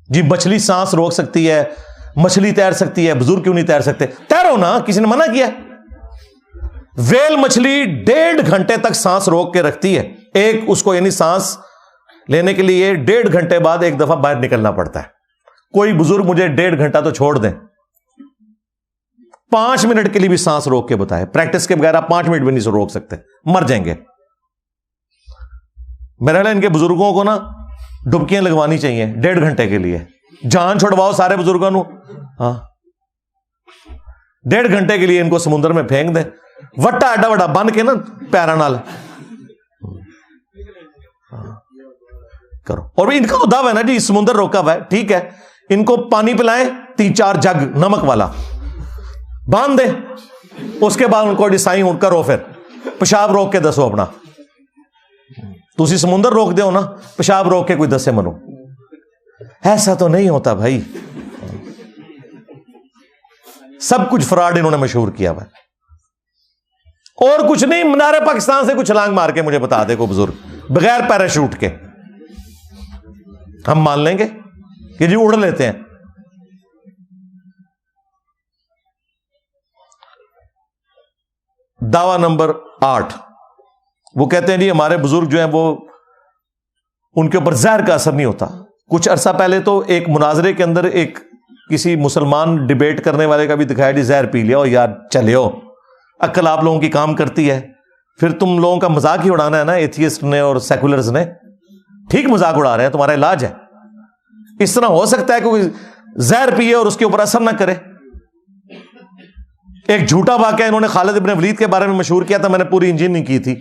جی مچھلی سانس روک سکتی ہے, مچھلی تیر سکتی ہے, بزرگ کیوں نہیں تیر سکتے؟ تیرو نا, کسی نے منع کیا؟ ویل مچھلی 1.5 گھنٹے تک سانس روک کے رکھتی ہے. ایک اس کو یعنی سانس لینے کے لیے 1.5 گھنٹے بعد ایک دفعہ باہر نکلنا پڑتا ہے. کوئی بزرگ مجھے 1.5 گھنٹہ تو چھوڑ دیں, 5 منٹ کے لیے بھی سانس روک کے بتائے. پریکٹس کے بغیر آپ 5 منٹ بھی نہیں روک سکتے, مر جائیں گے. میرا ان کے بزرگوں کو نا ڈبکیاں لگوانی چاہیے 1.5 گھنٹے کے لیے. جان چھوڑواؤ سارے بزرگوں کو. ہاں 1.5 گھنٹے کے لیے ان کو سمندر میں پھینک دیں, وٹا ایڈا وڈا بن کے نا پیرا نال کرو. اور ان کا تو دعویٰ ہے نا جی سمندر روکا ہوا ہے, ٹھیک ہے, ان کو پانی پلائیں 3-4 جگ نمک والا, باندھ دیں. اس کے بعد ان کو ڈیسائن کرو, پھر پیشاب روک کے دسو اپنا. تسی سمندر روک دو نا, پیشاب روک کے کوئی دسے منو. ایسا تو نہیں ہوتا بھائی. سب کچھ فراڈ انہوں نے مشہور کیا ہوا ہے. اور کچھ نہیں. مینار پاکستان سے کچھ چھلانگ مار کے مجھے بتا دے کوئی بزرگ بغیر پیراشوٹ کے, ہم مان لیں گے کہ جی اڑ لیتے ہیں. دعویٰ نمبر 8. وہ کہتے ہیں جی ہمارے بزرگ جو ہیں وہ ان کے اوپر زہر کا اثر نہیں ہوتا. کچھ عرصہ پہلے تو ایک مناظرے کے اندر ایک کسی مسلمان ڈیبیٹ کرنے والے کا بھی دکھایا جی زہر پی لیا, اور یار چلے ہو, عقل آپ لوگوں کی کام کرتی ہے. پھر تم لوگوں کا مذاق ہی اڑانا ہے نا ایتھیسٹ نے اور سیکولرز نے. ٹھیک مذاق اڑا رہے ہیں, تمہارا علاج ہے. اس طرح ہو سکتا ہے کہ کوئی زہر پیے اور اس کے اوپر اثر نہ کرے. ایک جھوٹا واقعہ انہوں نے خالد ابن ولید کے بارے میں مشہور کیا تھا, میں نے پوری انجینئرنگ کی تھی.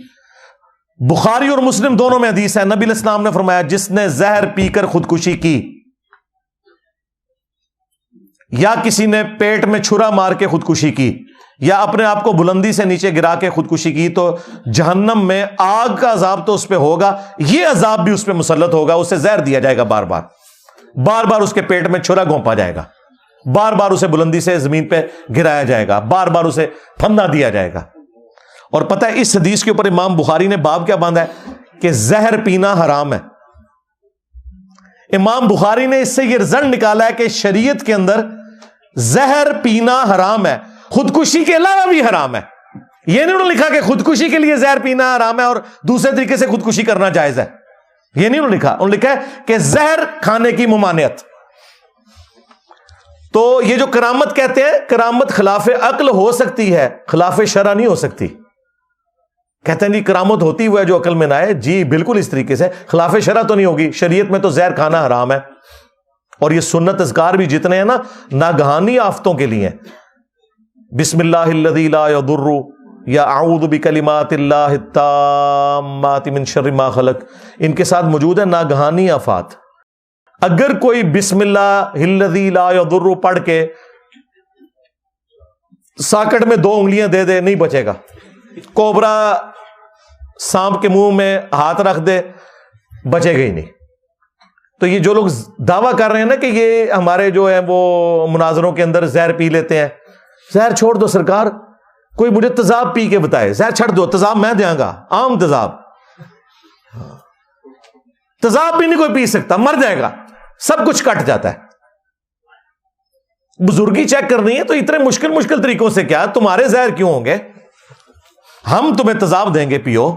بخاری اور مسلم دونوں میں حدیث ہے, نبی علیہ السلام نے فرمایا جس نے زہر پی کر خودکشی کی یا کسی نے پیٹ میں چھرا مار کے خودکشی کی یا اپنے آپ کو بلندی سے نیچے گرا کے خودکشی کی تو جہنم میں آگ کا عذاب تو اس پہ ہوگا, یہ عذاب بھی اس پہ مسلط ہوگا. اسے زہر دیا جائے گا, بار بار اس کے پیٹ میں چھرا گھونپا جائے گا, بار بار اسے بلندی سے زمین پہ گرایا جائے گا, بار بار اسے پھندا دیا جائے گا. اور پتہ ہے اس حدیث کے اوپر امام بخاری نے باب کیا باندھا ہے کہ زہر پینا حرام ہے. امام بخاری نے اس سے یہ رزلٹ نکالا ہے کہ شریعت کے اندر زہر پینا حرام ہے, خودکشی کے علاوہ بھی حرام ہے. یہ نہیں انہوں نے لکھا کہ خودکشی کے لیے زہر پینا حرام ہے اور دوسرے طریقے سے خودکشی کرنا جائز ہے. یہ نہیں انہوں نے لکھا. انہوں نے لکھا ہے کہ زہر کھانے کی ممانعت. تو یہ جو کرامت کہتے ہیں, کرامت خلاف عقل ہو سکتی ہے, خلاف شرع نہیں ہو سکتی. کہتے ہیں جی کرامت ہوتی ہوئی جو عقل میں نہ آئے. جی بالکل اس طریقے سے خلاف شرع تو نہیں ہوگی. شریعت میں تو زہر کھانا حرام ہے. اور یہ سنت اذکار بھی جتنے ہیں نا ناگہانی آفتوں کے لیے ہیں. بسم اللہ الذی لا یضر یا اعوذ بکلمات اللہ التامات من شر ما خلق، ان کے ساتھ موجود ہے ناگہانی آفات. اگر کوئی بسم اللہ الذی لا یضر پڑھ کے ساکٹ میں 2 انگلیاں دے دے نہیں بچے گا. کوبرا سانپ کے منہ میں ہاتھ رکھ دے بچے گا ہی نہیں. تو یہ جو لوگ دعویٰ کر رہے ہیں نا کہ یہ ہمارے جو ہیں وہ مناظروں کے اندر زہر پی لیتے ہیں، زہر چھوڑ دو سرکار، کوئی مجھے تیزاب پی کے بتائے، زہر چھڑ دو، تیزاب میں دیا گا، عام تیزاب. تیزاب بھی نہیں کوئی پی سکتا، مر جائے گا، سب کچھ کٹ جاتا ہے. بزرگی چیک کرنی ہے تو اتنے مشکل طریقوں سے کیا، تمہارے زہر کیوں ہوں گے؟ ہم تمہیں تیزاب دیں گے پیو،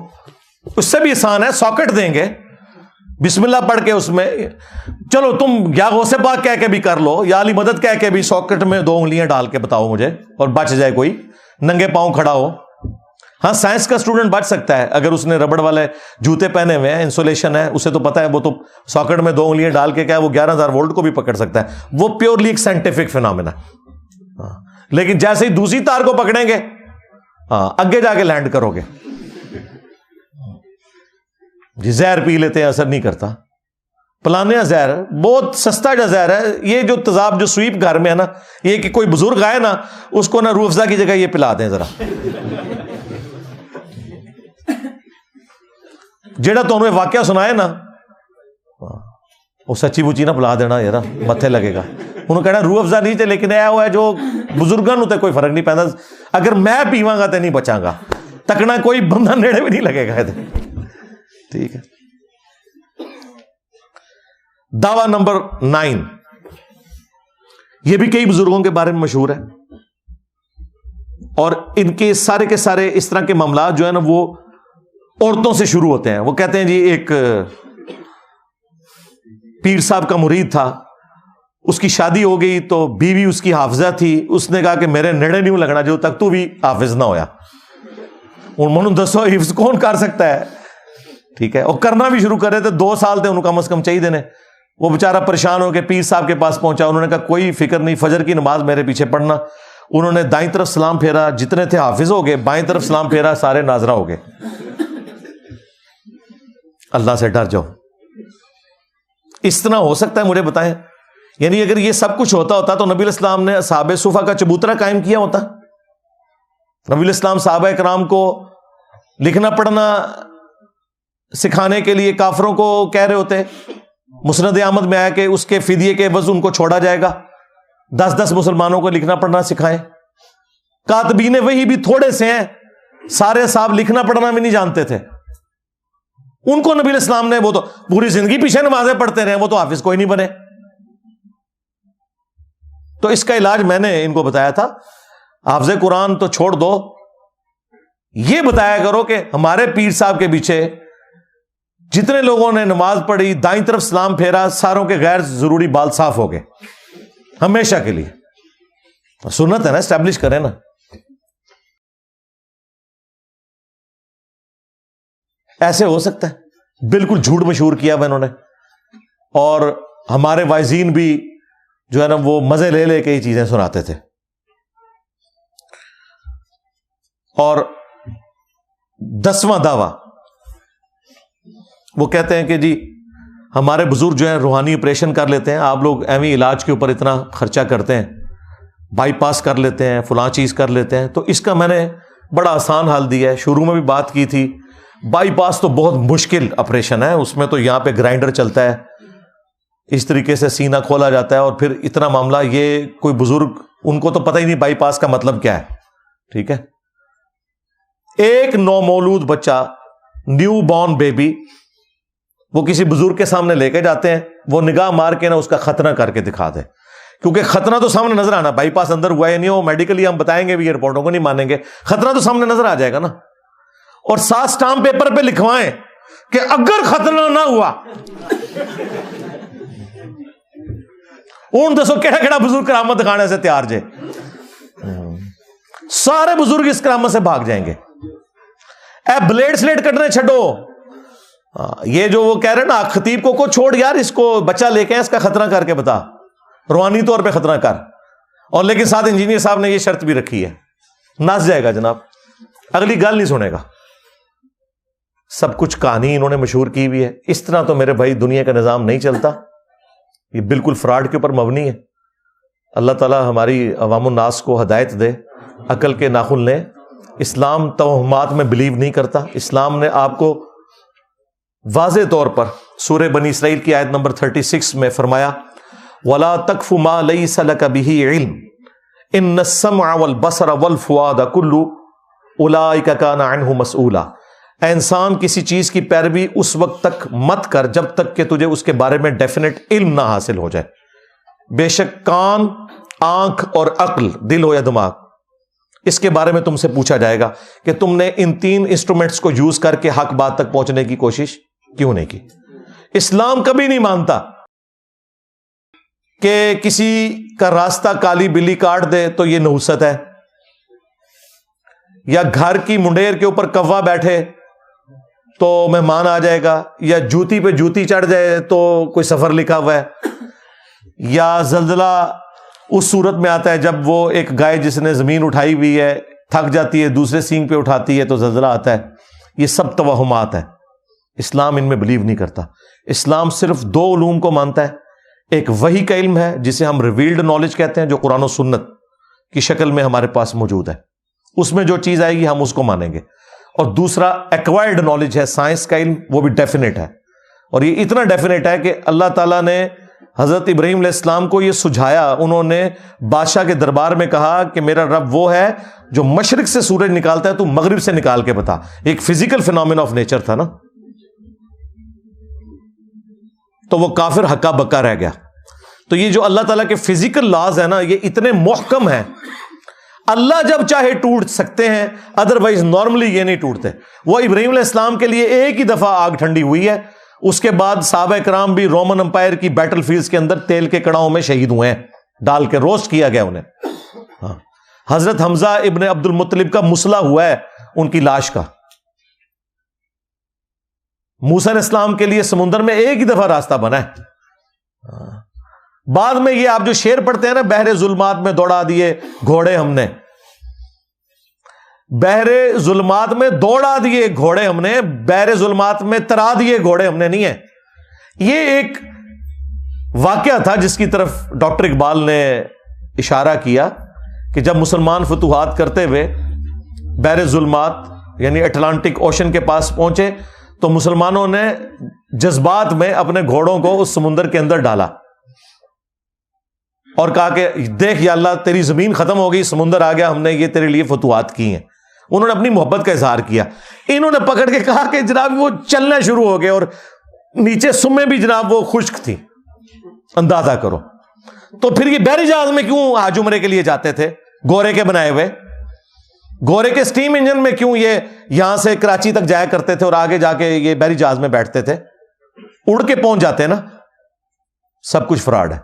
اس سے بھی آسان ہے، ساکٹ دیں گے، بسم اللہ پڑھ کے اس میں، چلو تم یا غوث پاک کہہ کے بھی کر لو، یا علی مدد کہہ کے بھی ساکٹ میں 2 انگلیاں ڈال کے بتاؤ مجھے، اور بچ جائے کوئی، ننگے پاؤں کھڑا ہو. ہاں سائنس کا اسٹوڈنٹ بچ سکتا ہے اگر اس نے ربڑ والے جوتے پہنے ہوئے ہیں، انسولیشن ہے، اسے تو پتا ہے، وہ تو ساکٹ میں 2 انگلیاں ڈال کے کیا وہ 11,000 وولٹ کو بھی پکڑ سکتا ہے. وہ پیورلی ایک سائنٹیفک فینومینا. لیکن جیسے ہی دوسری تار کو پکڑیں گے اگے جا کے لینڈ کرو گے. جی زہر پی لیتے ہیں، اثر نہیں کرتا. پلانیا زہر بہت سستا جا زہر ہے. یہ جو تیزاب جو سویپ گھر میں ہے نا، یہ کہ کوئی بزرگ آئے نا، اس کو نا روح افزا کی جگہ یہ پلا دیں ذرا. جیڑا تو انہوں نے واقعہ سنائے نا وہ سچی بچی نہ پلا دینا یار، متھے لگے گا. انہوں کہنا روح افزا نہیں تھے، لیکن اے ہوا ہے جو بزرگاں تے کوئی فرق نہیں پیندا. اگر میں پیواں گا تے نہیں بچاں گا، تکنا کوئی بندہ نیڑے بھی نہیں لگے گا. ٹھیک ہے. دعویٰ نمبر 9، یہ بھی کئی بزرگوں کے بارے میں مشہور ہے، اور ان کے سارے اس طرح کے معاملات جو ہے نا وہ عورتوں سے شروع ہوتے ہیں. وہ کہتے ہیں جی ایک پیر صاحب کا مرید تھا، اس کی شادی ہو گئی تو بیوی اس کی حافظہ تھی. اس نے کہا کہ میرے نیڑے نہیں لگنا جو تک تو بھی حافظ نہ ہویا. اور منو دسو حفظ کون کر سکتا ہے؟ ٹھیک ہے. اور کرنا بھی شروع کر رہے تھے، 2 سال تھے انہوں کم از کم چاہیے دینے. وہ بیچارہ پریشان ہو کے پیر صاحب کے پاس پہنچا. انہوں نے کہا کوئی فکر نہیں، فجر کی نماز میرے پیچھے پڑھنا. انہوں نے دائیں طرف سلام پھیرا، جتنے تھے حافظ ہو گئے. بائیں طرف سلام پھیرا، سارے ناظرہ ہو گئے. اللہ سے ڈر جاؤ. اس طرح ہو سکتا ہے؟ مجھے بتائیں. یعنی اگر یہ سب کچھ ہوتا تو نبی علیہ السلام نے اصحاب صفا کا چبوترا قائم کیا ہوتا. نبی علیہ السلام صحابہ کرام کو لکھنا پڑھنا سکھانے کے لیے کافروں کو کہہ رہے ہوتے. مسند احمد میں آیا کہ اس کے فدیے کے عوض ان کو چھوڑا جائے گا، 10 مسلمانوں کو لکھنا پڑھنا سکھائیں. کاتبین وہی بھی تھوڑے سے ہیں، سارے صاحب لکھنا پڑھنا بھی نہیں جانتے تھے. ان کو نبی علیہ السلام نے، وہ تو پوری زندگی پیچھے نمازیں پڑھتے رہے، وہ تو حافظ کوئی نہیں بنے. تو اس کا علاج میں نے ان کو بتایا تھا، حافظ قرآن تو چھوڑ دو، یہ بتایا کرو کہ ہمارے پیر صاحب کے پیچھے جتنے لوگوں نے نماز پڑھی، دائیں طرف سلام پھیرا، ساروں کے غیر ضروری بال صاف ہو گئے ہمیشہ کے لیے. سنت ہے نا، اسٹیبلش کریں نا. ایسے ہو سکتا ہے؟ بالکل جھوٹ مشہور کیا ہوا انہوں نے. اور ہمارے وائزین بھی جو ہے نا وہ مزے لے لے کے یہ چیزیں سناتے تھے. اور 10واں دعویٰ، وہ کہتے ہیں کہ جی ہمارے بزرگ جو ہیں روحانی آپریشن کر لیتے ہیں، آپ لوگ ایویں علاج کے اوپر اتنا خرچہ کرتے ہیں، بائی پاس کر لیتے ہیں، فلاں چیز کر لیتے ہیں. تو اس کا میں نے بڑا آسان حل دیا ہے. شروع میں بھی بات کی تھی، بائی پاس تو بہت مشکل آپریشن ہے. اس میں تو یہاں پہ گرائنڈر چلتا ہے، اس طریقے سے سینہ کھولا جاتا ہے، اور پھر اتنا معاملہ. یہ کوئی بزرگ ان کو تو پتہ ہی نہیں بائی پاس کا مطلب کیا ہے. ٹھیک ہے. ایک نومولود بچہ، نیو بورن بیبی، وہ کسی بزرگ کے سامنے لے کے جاتے ہیں، وہ نگاہ مار کے نا اس کا ختنہ کر کے دکھا دے. کیونکہ ختنہ تو سامنے نظر آنا، بائی پاس اندر ہوا یا نہیں ہو میڈیکلی ہم بتائیں گے بھی، رپورٹوں کو نہیں مانیں گے، ختنہ تو سامنے نظر آ جائے گا نا. اور ساتھ اسٹامپ پیپر پہ لکھوائیں کہ اگر ختنہ نہ ہوا. دسو کہڑا کہڑا بزرگ کرامت دکھانے سے تیار جے؟ سارے بزرگ اس کرامت سے بھاگ جائیں گے. اے بلیڈ سلیٹ کٹنے چھڈو، یہ جو وہ کہہ رہے نا خطیب کو چھوڑ یار، اس کو بچہ لے کے اس کا خطرہ کر کے بتا، روحانی طور پہ خطرہ کر، اور لیکن ساتھ انجینئر صاحب نے یہ شرط بھی رکھی ہے، ناس جائے گا جناب، اگلی گل نہیں سنے گا، سب کچھ کہانی انہوں نے مشہور کی ہوئی ہے۔ اس طرح تو میرے بھائی دنیا کا نظام نہیں چلتا، یہ بالکل فراڈ کے اوپر مبنی ہے۔ اللہ تعالیٰ ہماری عوام الناس کو ہدایت دے، عقل کے ناخن لیں۔ اسلام توہمات میں بلیو نہیں کرتا۔ اسلام نے آپ کو واضح طور پر سورہ بنی اسرائیل کی آیت نمبر 36 میں فرمایا وَلَا تَقْفُ مَا لَيْسَ لَكَ بِهِ عِلْمٌ إِنَّ السَّمْعَ وَالْبَصَرَ وَالْفُؤَادَ كُلُّ أُولَٰئِكَ كَانَ عَنْهُ مَسْئُولًا۔ اے انسان کسی چیز کی پیروی اس وقت تک مت کر جب تک کہ تجھے اس کے بارے میں ڈیفینٹ علم نہ حاصل ہو جائے۔ بے شک کان، آنکھ اور عقل، دل ہو یا دماغ، اس کے بارے میں تم سے پوچھا جائے گا کہ تم نے ان 3 انسٹرومنٹس کو یوز کر کے حق بات تک پہنچنے کی کوشش کیوں نہیں کی۔ اسلام کبھی نہیں مانتا کہ کسی کا راستہ کالی بلی کاٹ دے تو یہ نحوست ہے، یا گھر کی منڈیر کے اوپر کوا بیٹھے تو مہمان آ جائے گا، یا جوتی پہ جوتی چڑھ جائے تو کوئی سفر لکھا ہوا ہے، یا زلزلہ اس صورت میں آتا ہے جب وہ ایک گائے جس نے زمین اٹھائی ہوئی ہے تھک جاتی ہے، دوسرے سینگ پہ اٹھاتی ہے تو زلزلہ آتا ہے۔ یہ سب توہمات ہیں، اسلام ان میں بلیو نہیں کرتا۔ اسلام صرف 2 علوم کو مانتا ہے، ایک وحی کا علم ہے جسے ہم ریویلڈ نالج کہتے ہیں، جو قرآن و سنت کی شکل میں ہمارے پاس موجود ہے، اس میں جو چیز آئے گی ہم اس کو مانیں گے، اور دوسرا ایکوائرڈ نالج ہے، سائنس کا علم، وہ بھی ڈیفینیٹ ہے، اور یہ اتنا ڈیفینیٹ ہے کہ اللہ تعالیٰ نے حضرت ابراہیم علیہ السلام کو یہ سجھایا، انہوں نے بادشاہ کے دربار میں کہا کہ میرا رب وہ ہے جو مشرق سے سورج نکالتا ہے، تو مغرب سے نکال کے بتا۔ ایک فزیکل فینومینا آف نیچر تھا نا، تو وہ کافر ہکا بکا رہ گیا۔ تو یہ جو اللہ تعالیٰ کے فزیکل لاز ہیں نا، یہ اتنے محکم ہیں، اللہ جب چاہے ٹوٹ سکتے ہیں، ادروائز نارملی یہ نہیں ٹوٹتے۔ وہ ابراہیم علیہ السلام کے لیے ایک ہی دفعہ آگ ٹھنڈی ہوئی ہے، اس کے بعد صحابہ کرام بھی رومن امپائر کی بیٹل فیلڈز کے اندر تیل کے کڑاؤں میں شہید ہوئے ہیں، ڈال کے روسٹ کیا گیا انہیں۔ ہاں، حضرت حمزہ ابن عبد المطلب کا مسئلہ ہوا ہے ان کی لاش کا۔ موسیٰ علیہ السلام کے لیے سمندر میں ایک ہی دفعہ راستہ بنا ہے۔ بعد میں یہ آپ جو شعر پڑھتے ہیں نا، بحر ظلمات میں دوڑا دیے گھوڑے ہم نے، بحر ظلمات میں دوڑا دیے گھوڑے ہم نے، بحر ظلمات میں ترا دیے گھوڑے ہم نے نہیں ہے۔ یہ ایک واقعہ تھا جس کی طرف ڈاکٹر اقبال نے اشارہ کیا کہ جب مسلمان فتوحات کرتے ہوئے بحر ظلمات یعنی اٹلانٹک اوشن کے پاس پہنچے تو مسلمانوں نے جذبات میں اپنے گھوڑوں کو اس سمندر کے اندر ڈالا اور کہا کہ دیکھ یا اللہ تیری زمین ختم ہو گئی، سمندر آ گیا، ہم نے یہ تیرے لیے فتوحات کی ہیں۔ انہوں نے اپنی محبت کا اظہار کیا، انہوں نے پکڑ کے کہا کہ جناب وہ چلنا شروع ہو گئے اور نیچے سمیں بھی جناب وہ خشک تھی، اندازہ کرو۔ تو پھر یہ بحری جہاز میں کیوں حج عمرے کے لیے جاتے تھے، گورے کے بنائے ہوئے، گورے کے سٹیم انجن میں کیوں یہ یہاں سے کراچی تک جایا کرتے تھے اور آگے جا کے یہ بحری جہاز میں بیٹھتے تھے، اڑ کے پہنچ جاتے ہیں نا۔ سب کچھ فراڈ ہے،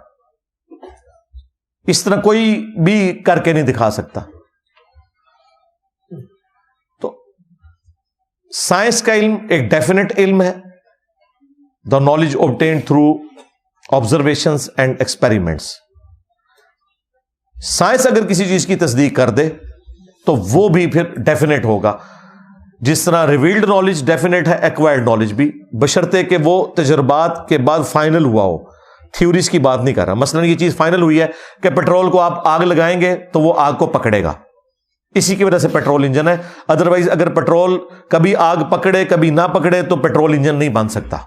اس طرح کوئی بھی کر کے نہیں دکھا سکتا۔ تو سائنس کا علم ایک ڈیفینیٹ علم ہے، the knowledge obtained through observations and experiments. Science اگر کسی چیز کی تصدیق کر دے تو وہ بھی پھر ڈیفینیٹ ہوگا، جس طرح ریویلڈ نالج ڈیفینیٹ ہے، ایکوائرڈ نالج بھی، بشرطے کہ وہ تجربات کے بعد فائنل ہوا ہو۔ تھیوریز کی بات نہیں کر رہا، مثلا یہ چیز فائنل ہوئی ہے کہ پیٹرول کو آپ آگ لگائیں گے تو وہ آگ کو پکڑے گا، اسی کی وجہ سے پیٹرول انجن ہے۔ ادروائز اگر پیٹرول کبھی آگ پکڑے کبھی نہ پکڑے تو پیٹرول انجن نہیں بن سکتا۔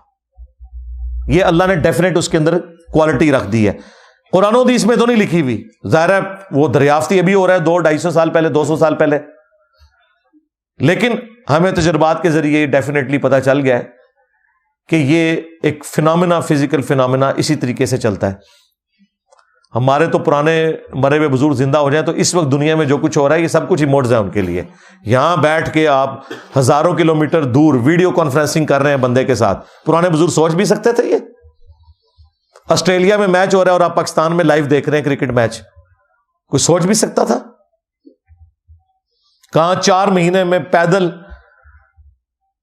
یہ اللہ نے ڈیفینیٹ اس کے اندر کوالٹی رکھ دی ہے، قرآن و حدیث میں تو نہیں لکھی ہوئی، ظاہر ہے وہ دریافتی ابھی ہو رہا ہے 200-250 سال پہلے، 200 سال پہلے، لیکن ہمیں تجربات کے ذریعے یہ ڈیفینیٹلی پتہ چل گیا ہے کہ یہ ایک فینومینا، فزیکل فینومینا اسی طریقے سے چلتا ہے۔ ہمارے تو پرانے مرے ہوئے بزرگ زندہ ہو جائیں تو اس وقت دنیا میں جو کچھ ہو رہا ہے یہ سب کچھ ہی معجزہ ہے ان کے لیے۔ یہاں بیٹھ کے آپ ہزاروں کلومیٹر دور ویڈیو کانفرنسنگ کر رہے ہیں بندے کے ساتھ، پرانے بزرگ سوچ بھی سکتے تھے یہ؟ آسٹریلیا میں میچ ہو رہا ہے اور آپ پاکستان میں لائیو دیکھ رہے ہیں کرکٹ میچ، کوئی سوچ بھی سکتا تھا؟ کہاں 4 مہینے میں پیدل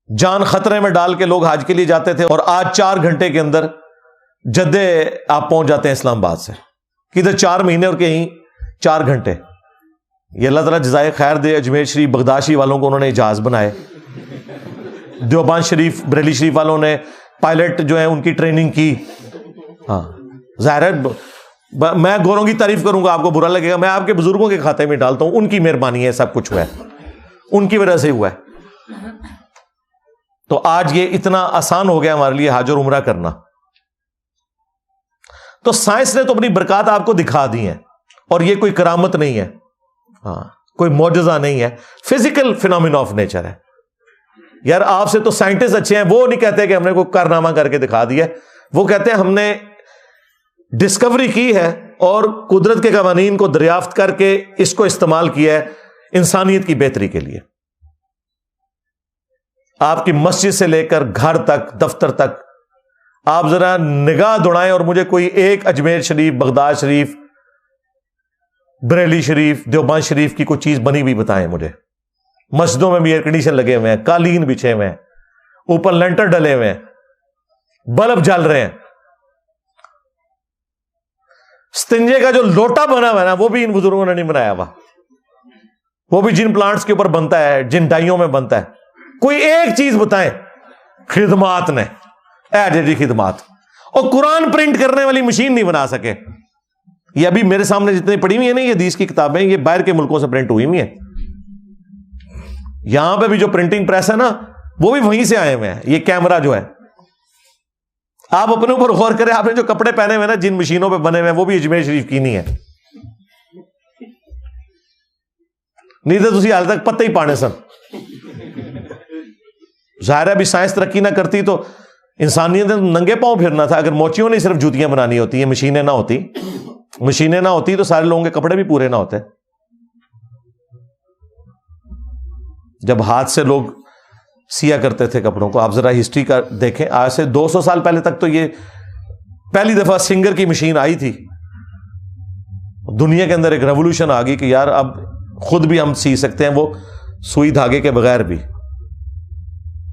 جان خطرے میں ڈال کے لوگ حج کے لیے جاتے تھے، اور آج 4 گھنٹے کے اندر جدے آپ پہنچ جاتے ہیں اسلام آباد سے، کدھر 4 مہینے اور کہیں 4 گھنٹے۔ یہ اللہ تعالیٰ جزائے خیر دے، اجمیر شریف بغداشی والوں کو انہوں نے جہاز بنائے، دیوبند شریف بریلی شریف والوں نے پائلٹ جو ہیں ان کی ٹریننگ کی۔ ہاں ظاہر ہے میں گوروں کی تعریف کروں گا آپ کو برا لگے گا، میں آپ کے بزرگوں کے کھاتے میں ڈالتا ہوں، ان کی مہربانی ہے سب کچھ ہوا ہے، ان کی وجہ سے ہوا ہے۔ تو آج یہ اتنا آسان ہو گیا ہمارے لیے حج اور عمرہ کرنا۔ تو سائنس نے تو اپنی برکات آپ کو دکھا دی ہیں، اور یہ کوئی کرامت نہیں ہے، ہاں کوئی معجزہ نہیں ہے، فزیکل فینومینا آف نیچر ہے۔ یار آپ سے تو سائنٹسٹ اچھے ہیں، وہ نہیں کہتے کہ ہم نے کوئی کارنامہ کر کے دکھا دیا، وہ کہتے ہیں ہم نے ڈسکوری کی ہے اور قدرت کے قوانین کو دریافت کر کے اس کو استعمال کیا ہے انسانیت کی بہتری کے لیے۔ آپ کی مسجد سے لے کر گھر تک، دفتر تک، آپ ذرا نگاہ دوڑائیں اور مجھے کوئی ایک اجمیر شریف، بغداد شریف، بریلی شریف، دیوبند شریف کی کوئی چیز بنی ہوئی بتائیں مجھے۔ مسجدوں میں بھی ایئر کنڈیشن لگے ہوئے ہیں، قالین بچھے ہوئے ہیں، اوپر لینٹر ڈلے ہوئے ہیں، بلب جل رہے ہیں۔ استنجے کا جو لوٹا بنا ہوا ہے نا، وہ بھی ان بزرگوں نے نہیں بنایا ہوا، وہ بھی جن پلانٹس کے اوپر بنتا ہے، جن ڈائیوں میں بنتا ہے۔ کوئی ایک چیز بتائیں خدمات نے، جی خدمات، اور قرآن پرنٹ کرنے والی مشین نہیں بنا سکے۔ یہ ابھی میرے سامنے جتنی پڑھی ہوئی ہیں نا یہ حدیث کی کتابیں، یہ باہر کے ملکوں سے پرنٹ ہوئی ہوئی ہیں۔ یہاں پہ بھی جو پرنٹنگ پریس ہے نا وہ بھی وہیں سے آئے ہوئے ہیں۔ یہ کیمرہ جو ہے، آپ اپنے اوپر غور کریں، آپ نے جو کپڑے پہنے ہوئے نا جن مشینوں پہ بنے ہوئے ہیں وہ بھی اجمیر شریف کی نہیں ہے، نہیں تو تسی حال تک پتے ہی پانے سن۔ ظاہر ہے ابھی سائنس ترقی نہ کرتی تو انسانیت نے ننگے پاؤں پھرنا تھا۔ اگر موچیوں نے صرف جوتیاں بنانی ہوتی ہیں، مشینیں نہ ہوتی تو سارے لوگوں کے کپڑے بھی پورے نہ ہوتے۔ جب ہاتھ سے لوگ سیا کرتے تھے کپڑوں کو، آپ ذرا ہسٹری کا دیکھیں، آج سے 200 سال پہلے تک تو یہ پہلی دفعہ سنگر کی مشین آئی تھی، دنیا کے اندر ایک ریولوشن آ گئی کہ یار اب خود بھی ہم سی سکتے ہیں، وہ سوئی دھاگے کے بغیر بھی۔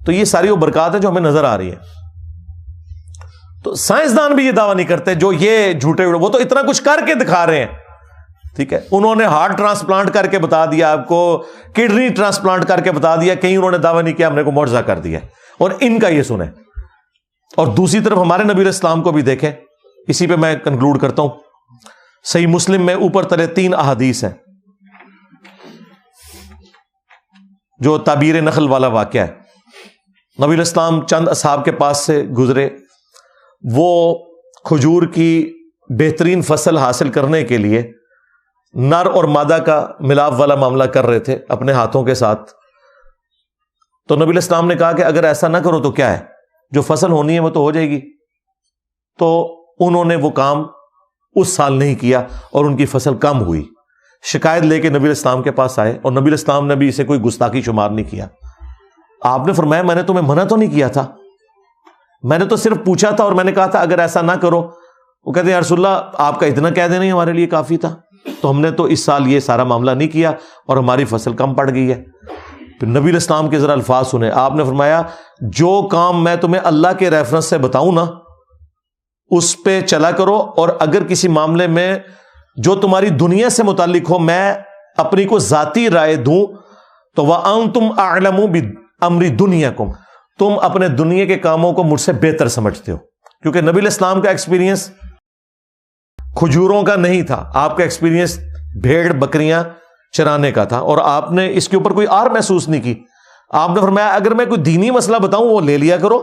تو یہ ساری وہ برکات ہے جو ہمیں نظر آ رہی ہے۔ تو سائنسدان بھی یہ دعویٰ نہیں کرتے، جو یہ جھوٹے، وہ تو اتنا کچھ کر کے دکھا رہے ہیں، ٹھیک ہے۔ انہوں نے ہارٹ ٹرانسپلانٹ کر کے بتا دیا آپ کو، کڈنی ٹرانسپلانٹ کر کے بتا دیا، کہیں انہوں نے دعویٰ نہیں کیا ہم نے کو معجزہ کر دیا، اور ان کا یہ سنیں۔ اور دوسری طرف ہمارے نبی علیہ السلام کو بھی دیکھیں، اسی پہ میں کنکلوڈ کرتا ہوں۔ صحیح مسلم میں اوپر تلے 3 احادیث ہیں، جو تعبیر نخل والا واقعہ ہے۔ نبی علیہ السلام چند اصحاب کے پاس سے گزرے، وہ کھجور کی بہترین فصل حاصل کرنے کے لیے نر اور مادہ کا ملاپ والا معاملہ کر رہے تھے اپنے ہاتھوں کے ساتھ۔ تو نبی علیہ السلام نے کہا کہ اگر ایسا نہ کرو تو کیا ہے، جو فصل ہونی ہے وہ تو ہو جائے گی۔ تو انہوں نے وہ کام اس سال نہیں کیا اور ان کی فصل کم ہوئی۔ شکایت لے کے نبی علیہ السلام کے پاس آئے، اور نبی علیہ السلام نے بھی اسے کوئی گستاخی شمار نہیں کیا۔ آپ نے فرمایا میں نے تمہیں منع تو نہیں کیا تھا، میں نے تو صرف پوچھا تھا اور میں نے کہا تھا اگر ایسا نہ کرو۔ وہ کہتے ہیں یا رسول اللہ آپ کا اتنا کہہ دینا ہی ہمارے لیے کافی تھا، تو ہم نے تو اس سال یہ سارا معاملہ نہیں کیا اور ہماری فصل کم پڑ گئی ہے۔ پھر نبی علیہ السلام کے ذرا الفاظ سنے، آپ نے فرمایا جو کام میں تمہیں اللہ کے ریفرنس سے بتاؤں نا اس پہ چلا کرو، اور اگر کسی معاملے میں جو تمہاری دنیا سے متعلق ہو میں اپنی کو ذاتی رائے دوں تو وَأَنْتُمْ أَعْلَمُ بِأَمْرِ دُنْيَاكُمْ، تم اپنے دنیا کے کاموں کو مجھ سے بہتر سمجھتے ہو، کیونکہ نبی علیہ السلام کا ایکسپیرینس کھجوروں کا نہیں تھا، آپ کا ایکسپیرینس بھیڑ بکریاں چرانے کا تھا، اور آپ نے اس کے اوپر کوئی اور محسوس نہیں کی۔ آپ نے فرمایا اگر میں کوئی دینی مسئلہ بتاؤں وہ لے لیا کرو،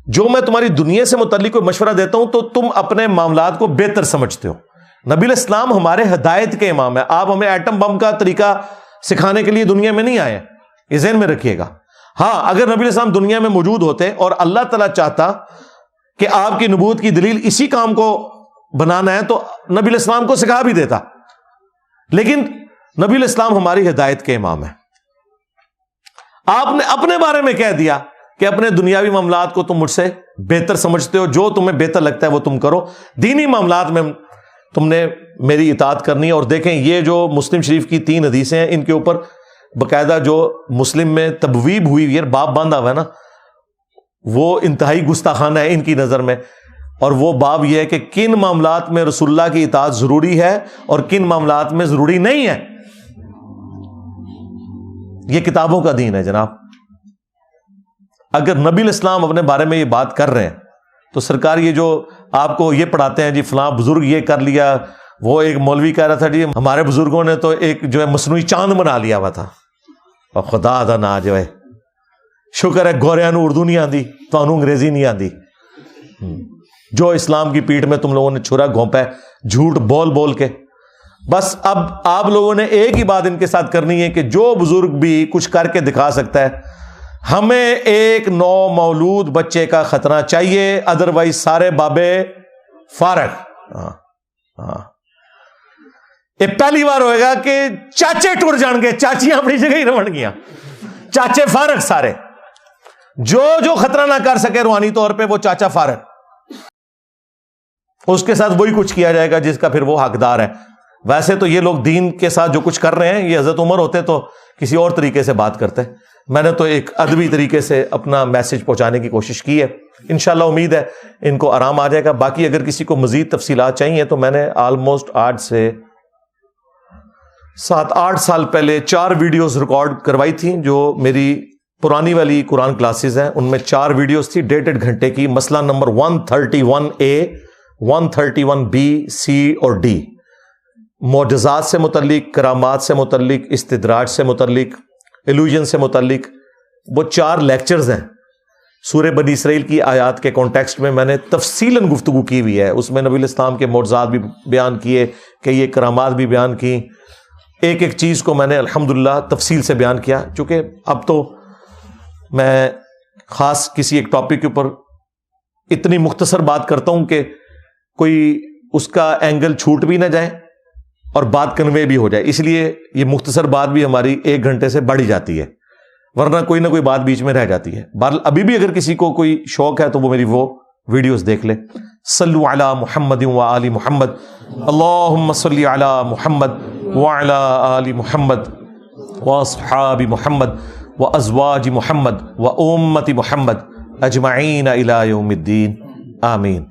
جو میں تمہاری دنیا سے متعلق کوئی مشورہ دیتا ہوں تو تم اپنے معاملات کو بہتر سمجھتے ہو۔ نبی علیہ السلام ہمارے ہدایت کے امام ہیں، آپ ہمیں ایٹم بم کا طریقہ سکھانے کے لیے دنیا میں نہیں آئے، یہ ذہن میں رکھیے گا۔ ہاں اگر نبی علیہ السلام دنیا میں موجود ہوتے اور اللہ تعالیٰ چاہتا کہ آپ کی نبوت کی دلیل اسی کام کو بنانا ہے تو نبی علیہ السلام کو سکھا بھی دیتا، لیکن نبی علیہ السلام ہماری ہدایت کے امام ہیں۔ آپ نے اپنے بارے میں کہہ دیا کہ اپنے دنیاوی معاملات کو تم مجھ سے بہتر سمجھتے ہو، جو تمہیں بہتر لگتا ہے وہ تم کرو، دینی معاملات میں تم نے میری اطاعت کرنی ہے۔ اور دیکھیں یہ جو مسلم شریف کی 3 حدیثیں ہیں ان کے اوپر باقاعدہ جو مسلم میں تبویب ہوئی ہے، باب باندھا ہوا ہے نا، وہ انتہائی گستاخانہ ہے ان کی نظر میں. اور وہ باب یہ ہے کہ کن معاملات میں رسول اللہ کی اطاعت ضروری ہے اور کن معاملات میں ضروری نہیں ہے. یہ کتابوں کا دین ہے جناب. اگر نبی الاسلام اپنے بارے میں یہ بات کر رہے ہیں تو سرکار یہ جو آپ کو یہ پڑھاتے ہیں جی فلاں بزرگ یہ کر لیا، وہ ایک مولوی کہہ رہا تھا جی ہمارے بزرگوں نے تو ایک جو ہے مصنوعی چاند بنا لیا ہوا تھا. اور خدا دا نا جو ہے شکر ہے گوریاں نو اردو نہیں آندی، تو انہوں انگریزی نہیں آندی. جو اسلام کی پیٹھ میں تم لوگوں نے چھرا گھونپا ہے جھوٹ بول بول کے. بس اب آپ لوگوں نے ایک ہی بات ان کے ساتھ کرنی ہے کہ جو بزرگ بھی کچھ کر کے دکھا سکتا ہے، ہمیں ایک نو مولود بچے کا ختنہ چاہیے، ادروائز سارے بابے فارغ. یہ پہلی بار ہوئے گا کہ چاچے ٹر جان گے، چاچیاں اپنی جگہ ہی رہن گیا، چاچے فارغ سارے. جو خطرہ نہ کر سکے روحانی طور پہ وہ چاچا فارغ، اس کے ساتھ وہی کچھ کیا جائے گا جس کا پھر وہ حقدار ہے. ویسے تو یہ لوگ دین کے ساتھ جو کچھ کر رہے ہیں، یہ حضرت عمر ہوتے تو کسی اور طریقے سے بات کرتے. میں نے تو ایک ادبی طریقے سے اپنا میسج پہنچانے کی کوشش کی ہے. انشاءاللہ امید ہے ان کو آرام آ جائے گا. باقی اگر کسی کو مزید تفصیلات چاہیے تو میں نے آلموسٹ آج سے 7-8 سال پہلے 4 ویڈیوز ریکارڈ کروائی تھیں جو میری پرانی والی قرآن کلاسز ہیں. ان میں 4 ویڈیوز تھی 1.5 گھنٹے کی. مسئلہ نمبر 131A 131B C اور D، معجزات سے متعلق، کرامات سے متعلق، استدراج سے متعلق، ایلوژن سے متعلق. وہ 4 لیکچرز ہیں. سورہ بنی اسرائیل کی آیات کے کانٹیکسٹ میں میں نے تفصیلاً گفتگو کی ہوئی ہے. اس میں نبی الاسلام کے معجزات بھی بیان کیے، کہ یہ کرامات بھی بیان کی. ایک ایک چیز کو میں نے الحمدللہ تفصیل سے بیان کیا. چونکہ اب تو میں خاص کسی ایک ٹاپک کے اوپر اتنی مختصر بات کرتا ہوں کہ کوئی اس کا اینگل چھوٹ بھی نہ جائے اور بات کنوے بھی ہو جائے. اس لیے یہ مختصر بات بھی ہماری 1 گھنٹے سے بڑھ جاتی ہے، ورنہ کوئی نہ کوئی بات بیچ میں رہ جاتی ہے. بہرحال ابھی بھی اگر کسی کو کوئی شوق ہے تو وہ میری وہ ویڈیوز دیکھ لے. صلو علی محمد و آل محمد، اللہم صلی علی محمد وعلی آل محمد واصحاب محمد وازواج محمد و امت محمد اجمعین الی یوم الدین. آمین.